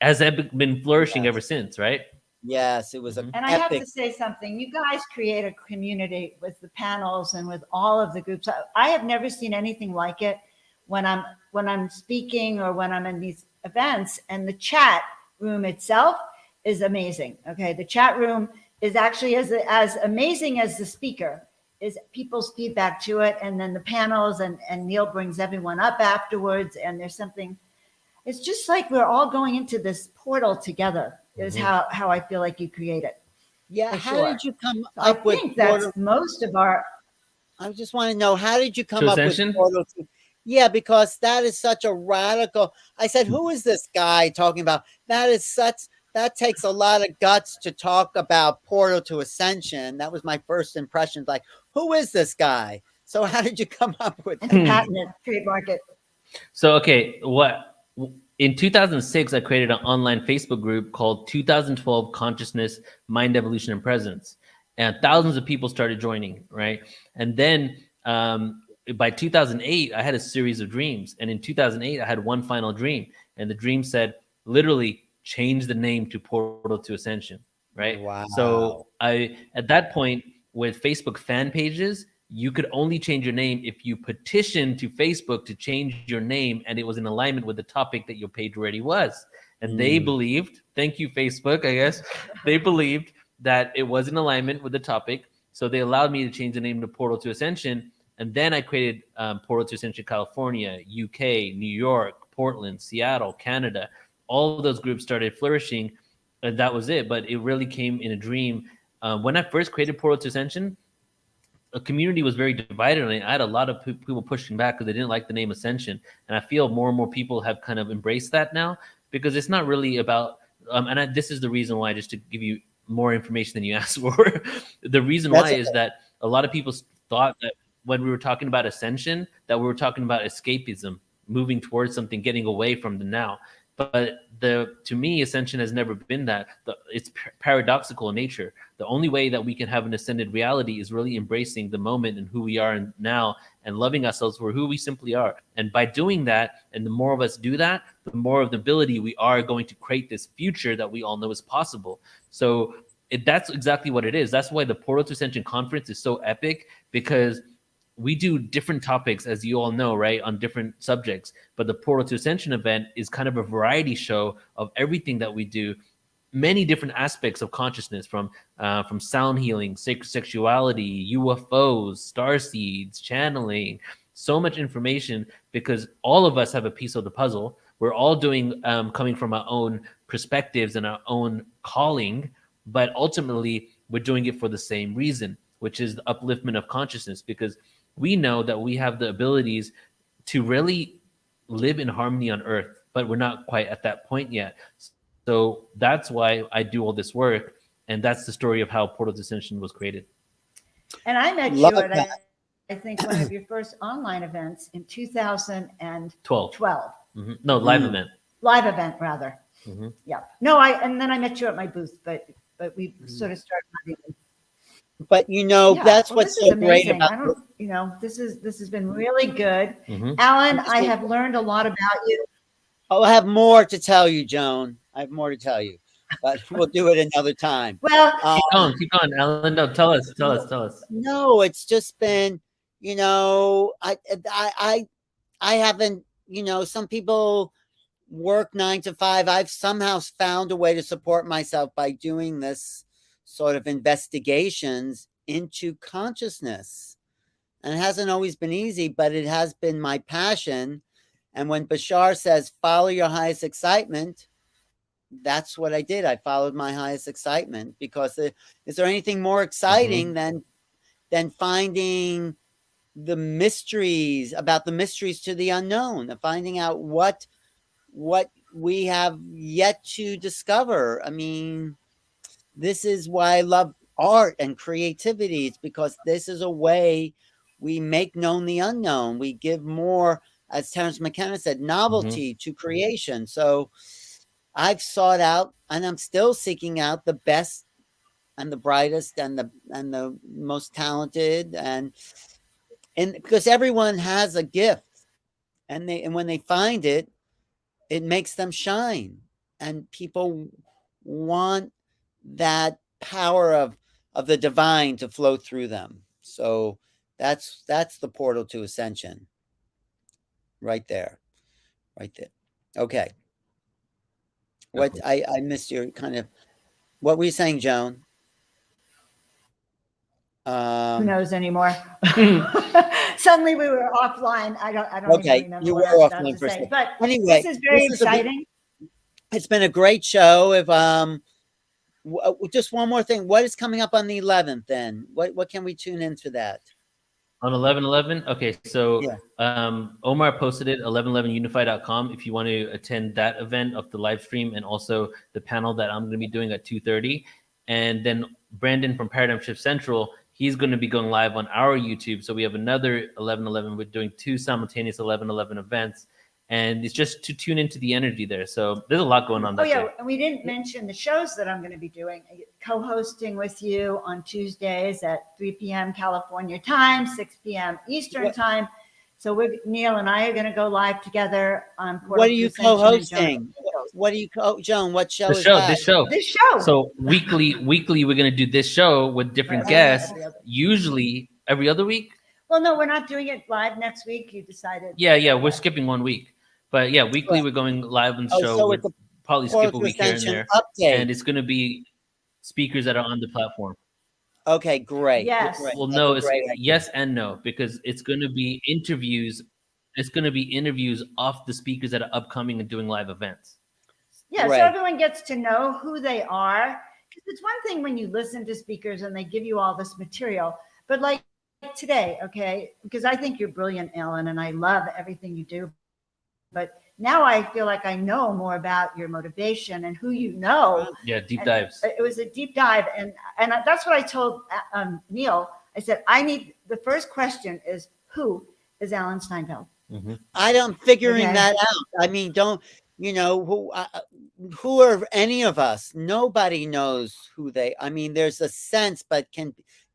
has been flourishing ever since, right? Yes, it was And I have to say something. You guys create a community with the panels and with all of the groups. I have never seen anything like it when I'm speaking or when I'm in these events. And the chat room itself is amazing. Okay, the chat room is actually as amazing as the speaker is people's feedback to it, and then the panels, and Neil brings everyone up afterwards, and there's something. It's just like we're all going into this portal together. Is how I feel like you create it. Yeah, how did you come up I with think that's most of our. I just want to know, how did you come up with Portal to Yeah, because that is such a radical. I said, who is this guy talking about? That takes a lot of guts to talk about Portal to Ascension. That was my first impression. Like, who is this guy? So how did you come up with And that? patent it, trademark it. So, okay, in 2006, I created an online Facebook group called 2012 Consciousness, Mind Evolution, and Presence. And thousands of people started joining, right? And then by 2008, I had a series of dreams. And in 2008, I had one final dream. And the dream said, literally, change the name to Portal to Ascension, right? Wow. So at that point, with Facebook fan pages, you could only change your name if you petitioned to Facebook to change your name and it was in alignment with the topic that your page already was. And they believed, thank you, Facebook, I guess, they believed that it was in alignment with the topic. So they allowed me to change the name to Portal to Ascension. And then I created Portal to Ascension California, UK, New York, Portland, Seattle, Canada. All of those groups started flourishing. And that was it. But it really came in a dream. When I first created Portal to Ascension, a community was very divided on it. I had a lot of people pushing back because they didn't like the name Ascension, and I feel more and more people have kind of embraced that now because it's not really about. This is the reason why, just to give you more information than you asked for. The reason why is that a lot of people thought that when we were talking about ascension, that we were talking about escapism, moving towards something, getting away from the now. But to me, ascension has never been that. It's paradoxical in nature. The only way that we can have an ascended reality is really embracing the moment and who we are now and loving ourselves for who we simply are. And by doing that, and the more of us do that, the more of the ability we are going to create this future that we all know is possible. So that's exactly what it is. That's why the Portal to Ascension conference is so epic, because we do different topics, as you all know, right, on different subjects. But the Portal to Ascension event is kind of a variety show of everything that we do, many different aspects of consciousness, from sound healing, sacred sexuality, UFOs, star seeds, channeling, so much information, because all of us have a piece of the puzzle. We're all doing coming from our own perspectives and our own calling, but ultimately we're doing it for the same reason, which is the upliftment of consciousness, because we know that we have the abilities to really live in harmony on earth, but we're not quite at that point yet. So that's why I do all this work. And that's the story of how Portal to Ascension was created. And I met you at, I think, one of your first online events in 2012. Mm-hmm. No, live event. Live event, rather. Mm-hmm. Yeah. No, and then I met you at my booth, but we sort of started meeting. But that's what's so great about this has been really good. Mm-hmm. Alan, I have learned a lot about you. I'll have more to tell you, Joan. I have more to tell you, but we'll do it another time. Well, keep going, Alan. No, tell us. No, it's just been, I haven't, some people work 9 to 5. I've somehow found a way to support myself by doing this sort of investigations into consciousness. And it hasn't always been easy, but it has been my passion. And when Bashar says, follow your highest excitement, that's what I did. I followed my highest excitement, because is there anything more exciting than finding the mysteries to the unknown, and finding out what we have yet to discover. I mean, this is why I love art and creativity. It's because this is a way we make known the unknown. We give more, as Terence McKenna said, novelty to creation. So I've sought out, and I'm still seeking out, the best and the brightest and the most talented, and because everyone has a gift, and when they find it, it makes them shine, and people want that power of the divine to flow through them. So that's the portal to ascension right there. Okay. What I missed your kind of, what were you saying, Joan? Who knows anymore? Suddenly we were offline. I don't okay, even remember you were what I was about offline to for a say. second. But Anyway, this is very exciting. It's been a great show. If just one more thing, what is coming up on the 11th? Then what can we tune in for that? On 11/11? Okay, so Yeah. Omar posted it 1111unify.com if you want to attend that event of the live stream and also the panel that I'm going to be doing at 2:30. And then Brandon from Paradigm Shift Central, he's going to be going live on our YouTube. So we have another 11/11. We're doing 2 simultaneous 11/11 events. And it's just to tune into the energy there. So there's a lot going on that day. And we didn't mention the shows that I'm going to be doing. Co-hosting with you on Tuesdays at 3 p.m. California time, 6 p.m. Eastern time. So Neil and I are going to go live together on Portal What are you to Ascension and co-hosting? What are you Joan? What show This is show, that? this show. So weekly, we're going to do this show with different guests, usually every other week. Well, no, we're not doing it live next week. You decided. Yeah, we're skipping 1 week. But yeah, weekly we're going live on the show. So We'll probably skip a week here and Ascension there. update. And it's going to be speakers that are on the platform. Okay, great. Yes. Great. Well, That's no, a it's great idea. yes and no, because it's going to be interviews. It's going to be interviews off the speakers that are upcoming and doing live events. Yeah, Right. so everyone gets to know who they are. Because it's one thing when you listen to speakers and they give you all this material, but like today, okay, because I think you're brilliant, Alan, and I love everything you do. But now I feel like I know more about your motivation and who you know. Yeah, deep And dives. It was a deep dive, and that's what I told Neil. I said the first question is, who is Alan Steinfeld? I'm figuring Okay. that out. I mean, who are any of us? Nobody knows who they. I mean, there's a sense, but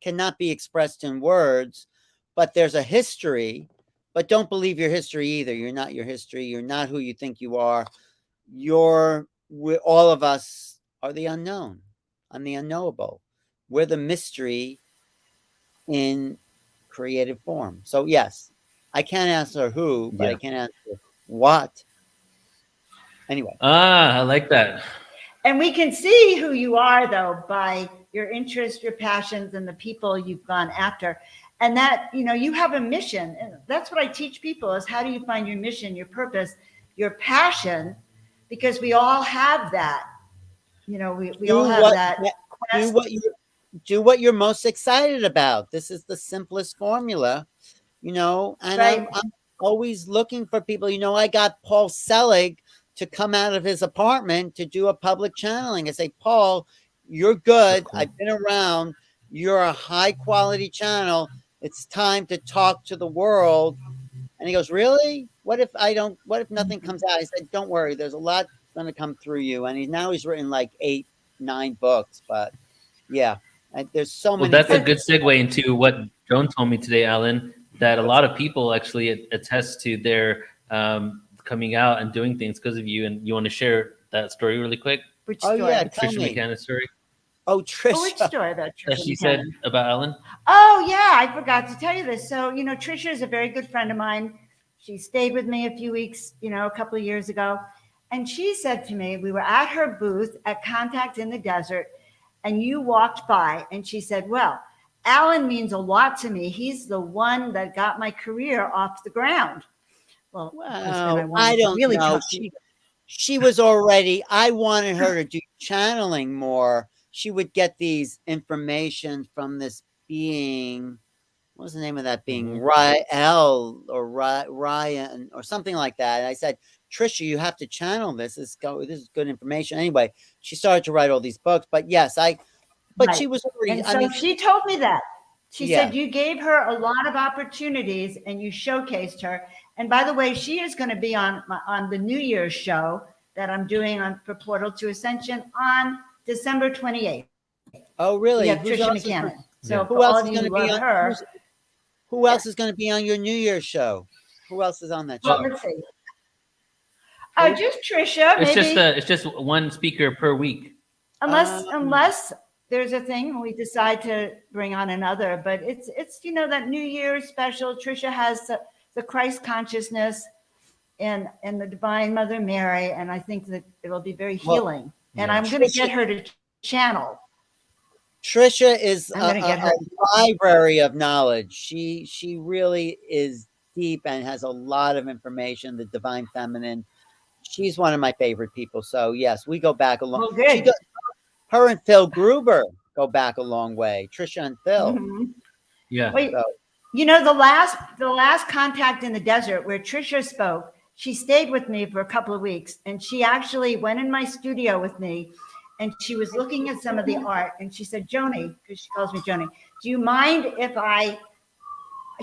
cannot be expressed in words. But there's a history. But don't believe your history either. You're not your history. You're not who you think you are. All of us are the unknown. I'm the unknowable. We're the mystery in creative form. So yes, I can't answer who, but I can answer what. Anyway. I like that. And we can see who you are, though, by your interests, your passions, and the people you've gone after. And that, you have a mission. And that's what I teach people is how do you find your mission, your purpose, your passion, because we all have that. We all have that. Do what you're most excited about. This is the simplest formula, and Right. I'm always looking for people. I got Paul Selig to come out of his apartment to do a public channeling. I say, Paul, you're good. Cool. I've been around. You're a high quality channel. It's time to talk to the world. And he goes, really? What if nothing comes out? I said, don't worry. There's a lot going to come through you. And he's written like 8-9 books, but yeah, there's so many. Well, that's a good segue into what Joan told me today, Alan, that a lot of people actually attest to their coming out and doing things because of you. And you want to share that story really quick? Which story? Yeah, Trisha McCann's story. Oh, Trisha. Which story about Trisha? That she said about Alan? Oh, yeah, I forgot to tell you this. So, Trisha is a very good friend of mine. She stayed with me a few weeks, a couple of years ago. And she said to me, we were at her booth at Contact in the Desert, and you walked by, and she said, well, Alan means a lot to me. He's the one that got my career off the ground. Well, I don't know. She was already, I wanted her to do channeling more. She would get these information from this being, what was the name of that being? Rael or Ryan or something like that. And I said, Trisha, you have to channel this. This is good information. Anyway, she started to write all these books. But yes, she was already. And so she told me that. She Yeah. said you gave her a lot of opportunities and you showcased her. And by the way, she is going to be on the New Year's show that I'm doing for Portal to Ascension on December 28th. Oh, really? Yeah, Who's Trisha else is McCann. gonna- So Who for else all is of going you to who be love on? her. Who else is going to be on your New Year's show? Who else is on that show? Well, let's see. Oh, just Trisha. It's Maybe. it's just one speaker per week. Unless there's a thing we decide to bring on another, but it's that New Year's special. Trisha has the Christ consciousness and the Divine Mother Mary, and I think that it'll be very healing. And I'm going to get her to channel. Trisha is I'm gonna get her. a library of knowledge. She really is deep and has a lot of information. The Divine Feminine. She's one of my favorite people. So yes, we go back a long. Well, good. Her and Phil Gruber go back a long way. Trisha and Phil. Mhm. Yeah. Wait, So, You know, the last contact in the desert where Trisha spoke, she stayed with me for a couple of weeks, and she actually went in my studio with me, and she was looking at some of the art, and she said, Joni, because she calls me Joni, do you mind if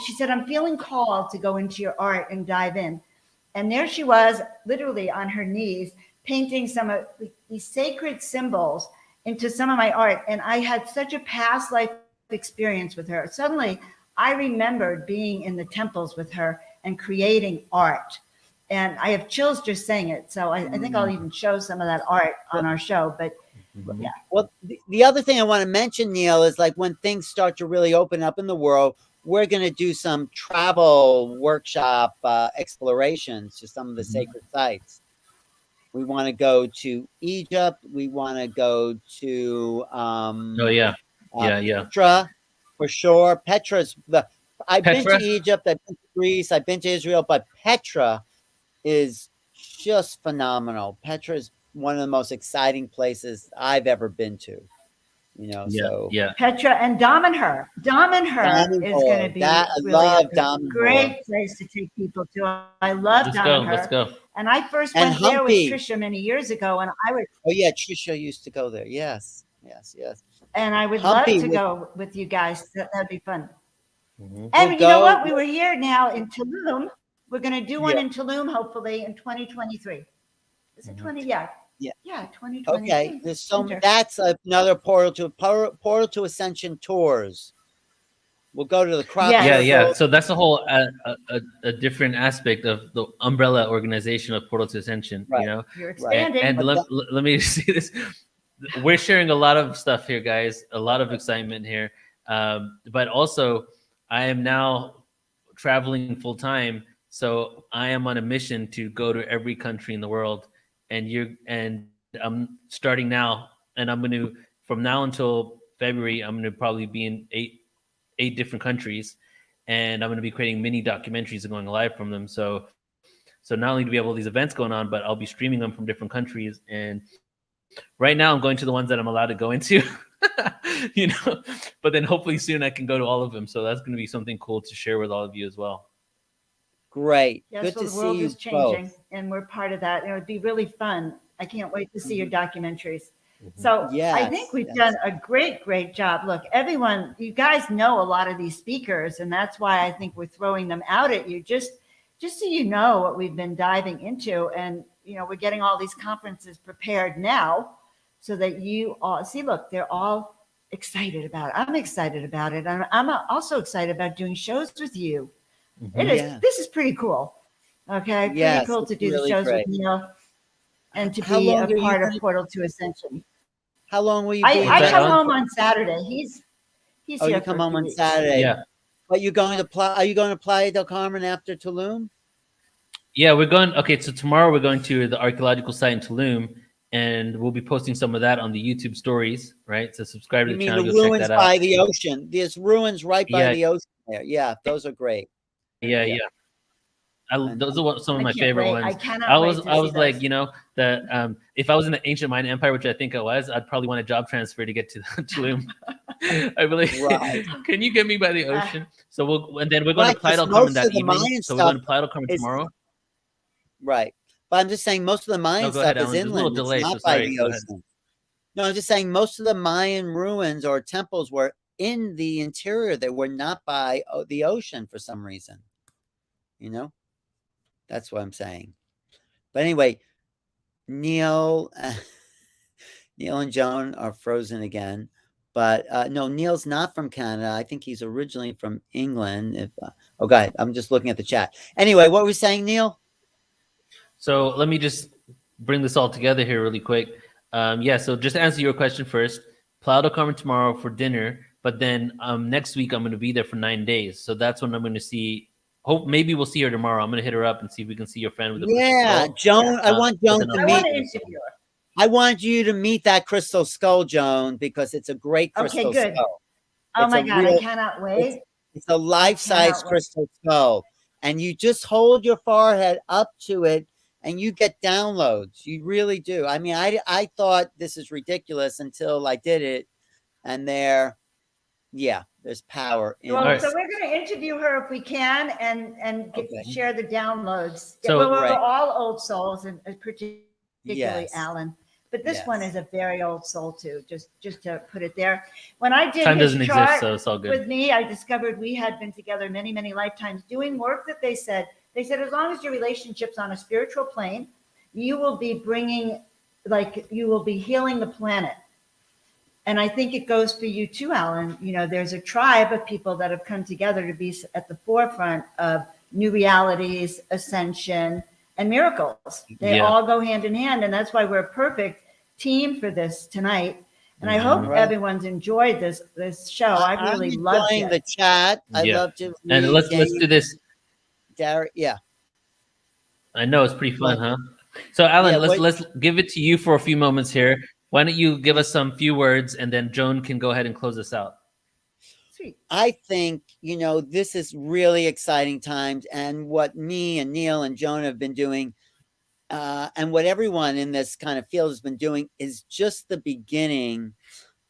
she said, I'm feeling called to go into your art and dive in. And there she was, literally on her knees, painting some of these sacred symbols into some of my art. And I had such a past life experience with her. Suddenly, I remembered being in the temples with her and creating art. And I have chills just saying it. So I think I'll even show some of that art on our show. But yeah. Well, the other thing I want to mention, Neil, is like when things start to really open up in the world, we're going to do some travel workshop explorations to some of the sacred sites. We want to go to Egypt. We want to go to Petra, for sure. I've been to Egypt, I've been to Greece, I've been to Israel, but Petra is just phenomenal. Petra is one of the most exciting places I've ever been to. You know, Petra and Damanhur. Damanhur is going to be a great place to take people to. I love Damanhur. Let's go. And I first went there with Trisha many years ago, and I would. Oh yeah, Trisha used to go there. Yes. And I would love to go with you guys. That'd be fun. And you know what? We were here now in Tulum. We're going to do one in Tulum, hopefully in 2023. Is it 20? Yeah. Yeah, 2020. Okay, that's another portal to Ascension tours. We'll go to the crop. Yeah. So that's a whole a different aspect of the umbrella organization of Portal to Ascension. Right. You know, you're expanding. And let me see this. We're sharing a lot of stuff here, guys. A lot of excitement here. But also, I am now traveling full time, so I am on a mission to go to every country in the world. And I'm starting now, and I'm going to, from now until February, I'm going to probably be in eight different countries, and I'm going to be creating mini documentaries and going live from them. So not only do we have all these events going on, but I'll be streaming them from different countries. And right now I'm going to the ones that I'm allowed to go into, you know, but then hopefully soon I can go to all of them. So that's going to be something cool to share with all of you as well. Great. Yes, Good well, to the world see you is changing, both. and we're part of that. And it would be really fun. I can't wait to see your documentaries. So I think we've done a great job. Look, everyone, you guys know a lot of these speakers, and that's why I think we're throwing them out at you, just so you know what we've been diving into. And, you know, we're getting all these conferences prepared now so that you all see, look, they're all excited about it. I'm excited about it. And I'm also excited about doing shows with you. This is pretty cool. Okay. Pretty cool to do the shows with Neil and to be a part of Portal to Ascension. How long will you be? I come home on Saturday. He's here. You come home on Saturday. Yeah. But are you going to Playa del Carmen after Tulum? Yeah, we're going. Okay, so tomorrow we're going to the archaeological site in Tulum, and we'll be posting some of that on the YouTube stories, right? So subscribe to the channel. The you'll ruins check that by out. the ocean. There's ruins right by the ocean there. Yeah, those are great. Yeah. Those are some of my favorite ones. I cannot wait to see I was like, those. you know, that if I was in the ancient Mayan Empire, which I think I was, I'd probably want a job transfer to get to Tulum. I'd be like, can you get me by the ocean? So we're going to Playa del Carmen that evening. So we're going to Playa del Carmen tomorrow. Right. But I'm just saying most of the Mayan stuff is inland. It's not by the ocean. No, I'm just saying most of the Mayan ruins or temples were in the interior. They were not by the ocean for some reason. You know? That's what I'm saying. But anyway, Neil and Joan are frozen again. But no, Neil's not from Canada. I think he's originally from England. Go ahead. I'm just looking at the chat. Anyway, what were we saying, Neil? So let me just bring this all together here really quick. So just to answer your question first, Playa del Carmen tomorrow for dinner, but then next week I'm going to be there for 9 days. So that's when I'm going to see. Hope maybe we'll see her tomorrow. I'm going to hit her up and see if we can see your friend with the crystal skull. Joan. I want Joan to meet. I want you to meet that crystal skull, Joan, because it's a great crystal skull. Oh my God, I cannot wait. It's a life-size crystal skull. And you just hold your forehead up to it and you get downloads. You really do. I mean, I thought this is ridiculous until I did it. And yeah, there's power in Well, All right. so we're going to interview her if we can and Okay. share the downloads. So- well, we're Right. all old souls, and particularly Yes. Alan. But this one Yes. is a very old soul too. Just to put it there. When I did Time his doesn't chart exist, so it's all good. with me, I discovered we had been together many, many lifetimes doing work that they said as long as your relationship's on a spiritual plane, you will be bringing, like, you will be healing the planet. And I think it goes for you too, Alan. You know, there's a tribe of people that have come together to be at the forefront of new realities, ascension, and miracles. They Yeah. all go hand in hand. And that's why we're a perfect team for this tonight. And I hope Right. everyone's enjoyed this show. I I'm really loved enjoying it. the chat. I Yeah. love to And read let's do this. Derek. Yeah. I know it's pretty fun, huh? So Alan, Yeah, let's give it to you for a few moments here. Why don't you give us some few words, and then Joan can go ahead and close us out. Sweet. I think, this is really exciting times. And what me and Neil and Joan have been doing, and what everyone in this kind of field has been doing, is just the beginning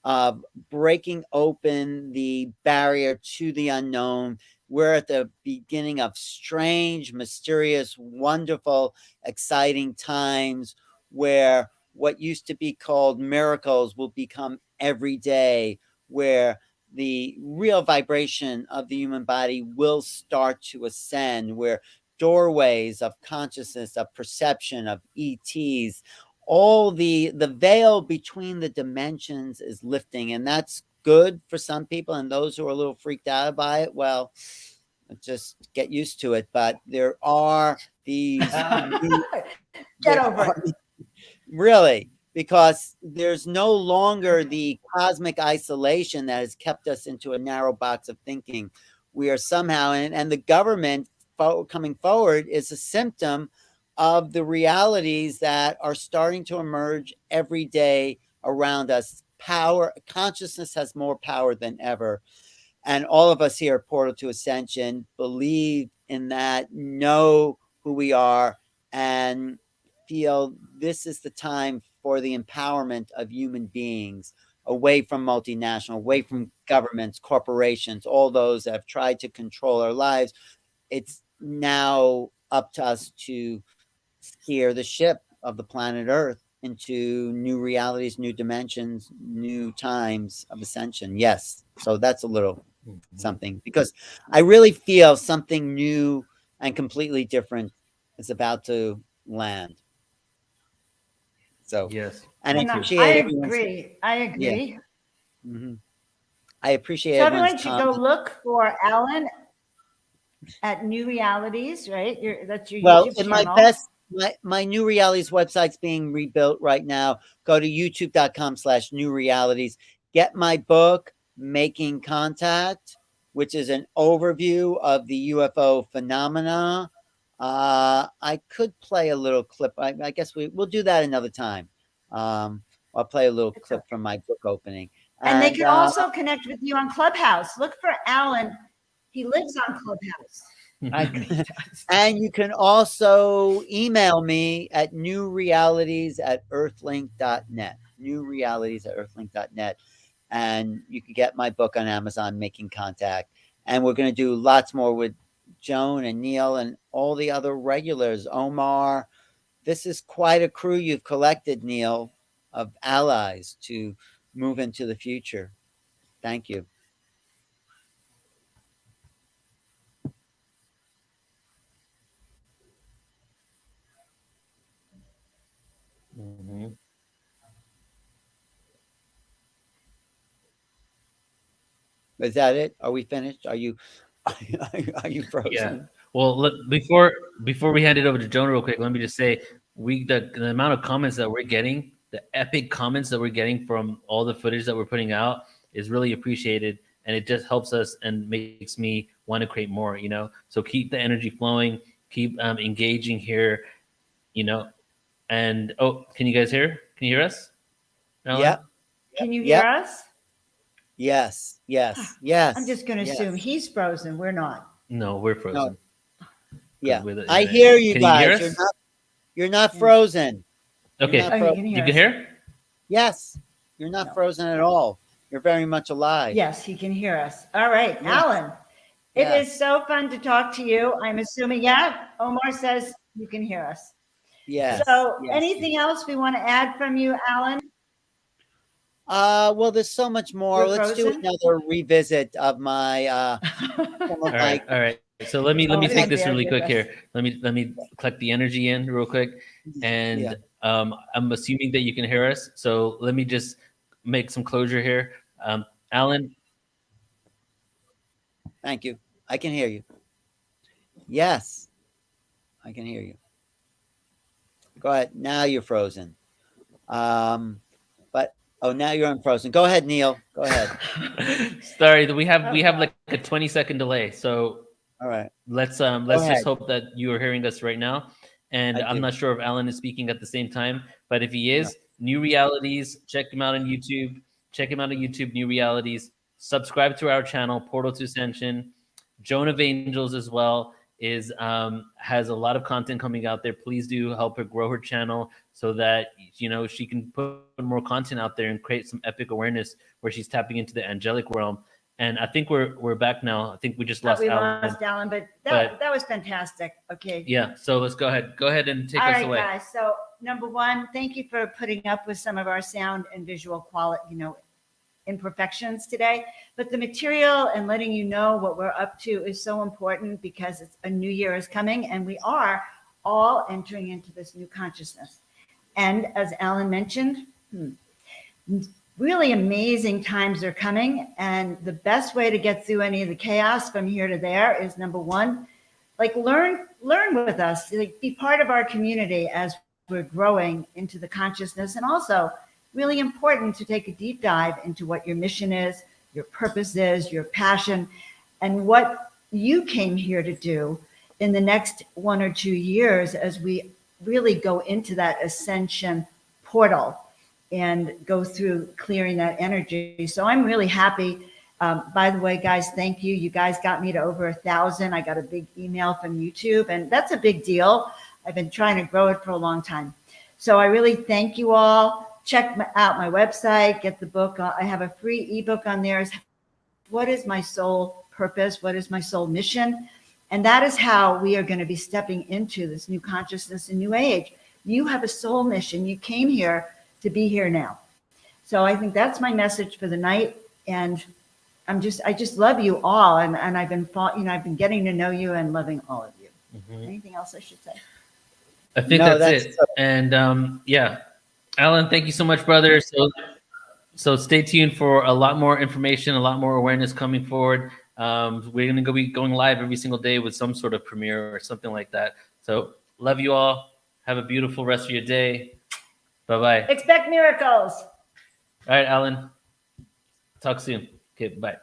of breaking open the barrier to the unknown. We're at the beginning of strange, mysterious, wonderful, exciting times where what used to be called miracles will become everyday, where the real vibration of the human body will start to ascend, where doorways of consciousness, of perception, of ETs, all the veil between the dimensions is lifting, and that's good for some people. And those who are a little freaked out by it, well, just get used to it. But there are these Get over it. really, because there's no longer the cosmic isolation that has kept us into a narrow box of thinking. We are somehow, and the government coming forward is a symptom of the realities that are starting to emerge every day around us. Consciousness has more power than ever. And all of us here at Portal to Ascension believe in that, know who we are, and feel this is the time for the empowerment of human beings, away from multinational, away from governments, corporations, all those that have tried to control our lives. It's now up to us to steer the ship of the planet Earth into new realities, new dimensions, new times of ascension. Yes. So that's a little something, because I really feel something new and completely different is about to land. So yes, and And I I appreciate everyone's, agree. I agree. yeah. Mm-hmm. I appreciate So everyone's everyone should go comment. look for Alan at New Realities, right? That's your Well, YouTube in my channel. best, my New Realities website's being rebuilt right now. Go to youtube.com/New Realities. Get my book, Making Contact, which is an overview of the UFO phenomena. I could play a little clip. I guess we'll do that another time. I'll play a little clip from my book opening. And they can also connect with you on Clubhouse. Look for Alan. He lives on Clubhouse. And you can also email me at newrealities@earthlink.net. Newrealities@earthlink.net. And you can get my book on Amazon, Making Contact. And we're going to do lots more with Joan and Neil and all the other regulars. Omar, this is quite a crew you've collected, Neil, of allies to move into the future. Thank you. Mm-hmm. Is that it? Are we finished? Are you frozen? Yeah. Well, look, before we hand it over to Joan real quick, let me just say the amount of comments that we're getting, the epic comments that we're getting from all the footage that we're putting out is really appreciated, and it just helps us and makes me want to create more. So keep the energy flowing, keep engaging here, And can you guys hear? Can you hear us? Alan? Yeah. Can you hear us? Yes. I'm just going to assume he's frozen. We're not. No, we're frozen. No. Yeah, I hear you guys. You're not frozen. Okay, You're not frozen. you can hear? Yes, you're not frozen at all. You're very much alive. Yes, he can hear us. All right, Yes. Alan. It Yes. is so fun to talk to you. I'm assuming, yeah, Omar says you can hear us. Yes. So Yes. anything else we want to add from you, Alan? Well, there's so much more. You're Let's do frozen? another revisit of my some of All right, all right. So let me Oh, take this yeah, really yeah, quick yes. here. Let me collect the energy in real quick, and Yeah. I'm assuming that you can hear us. So let me just make some closure here. Alan, Thank you. I can hear you. Yes, I can hear you. Go ahead. Now you're frozen. But now you're unfrozen. Go ahead, Neil. Go ahead. sorry, we have like a 20-second delay. So All right. let's Go just ahead. hope that you are hearing us right now. And I I'm do. not sure if Alan is speaking at the same time, but if he No. is, New Realities, check him out on YouTube. Check him out on YouTube, New Realities. Subscribe to our channel, Portal to Ascension. Joan of Angels as well is has a lot of content coming out there. Please do help her grow her channel so that she can put more content out there and create some epic awareness where she's tapping into the angelic realm. And I think we're back now. I think we just lost Alan. Lost Alan, but that was fantastic. Okay. Yeah, so let's go ahead and take All us right, away. guys. So number one, thank you for putting up with some of our sound and visual quality, imperfections today. But the material and letting you know what we're up to is so important because it's a new year is coming and we are all entering into this new consciousness. And as Alan mentioned, really amazing times are coming. And the best way to get through any of the chaos from here to there is number one, like learn with us, like be part of our community as we're growing into the consciousness. And also really important to take a deep dive into what your mission is, your purpose is, your passion, and what you came here to do in the next 1 or 2 years as we really go into that ascension portal and go through clearing that energy. So I'm really happy. By the way, guys, thank you. You guys got me to over 1,000. I got a big email from YouTube, and that's a big deal. I've been trying to grow it for a long time. So I really thank you all. Check out my website, get the book. I have a free ebook on there. What is my soul purpose? What is my soul mission? And that is how we are going to be stepping into this new consciousness and new age. You have a soul mission. You came here to be here now. So I think that's my message for the night. And I just love you all. And I've been getting to know you and loving all of you. Mm-hmm. Anything else I should say? I think that's it. And yeah, Alan, thank you so much, brother. So stay tuned for a lot more information, a lot more awareness coming forward. We're going to be going live every single day with some sort of premiere or something like that. So love you all. Have a beautiful rest of your day. Bye-bye. Expect miracles. All right, Alan. Talk soon. Okay, bye.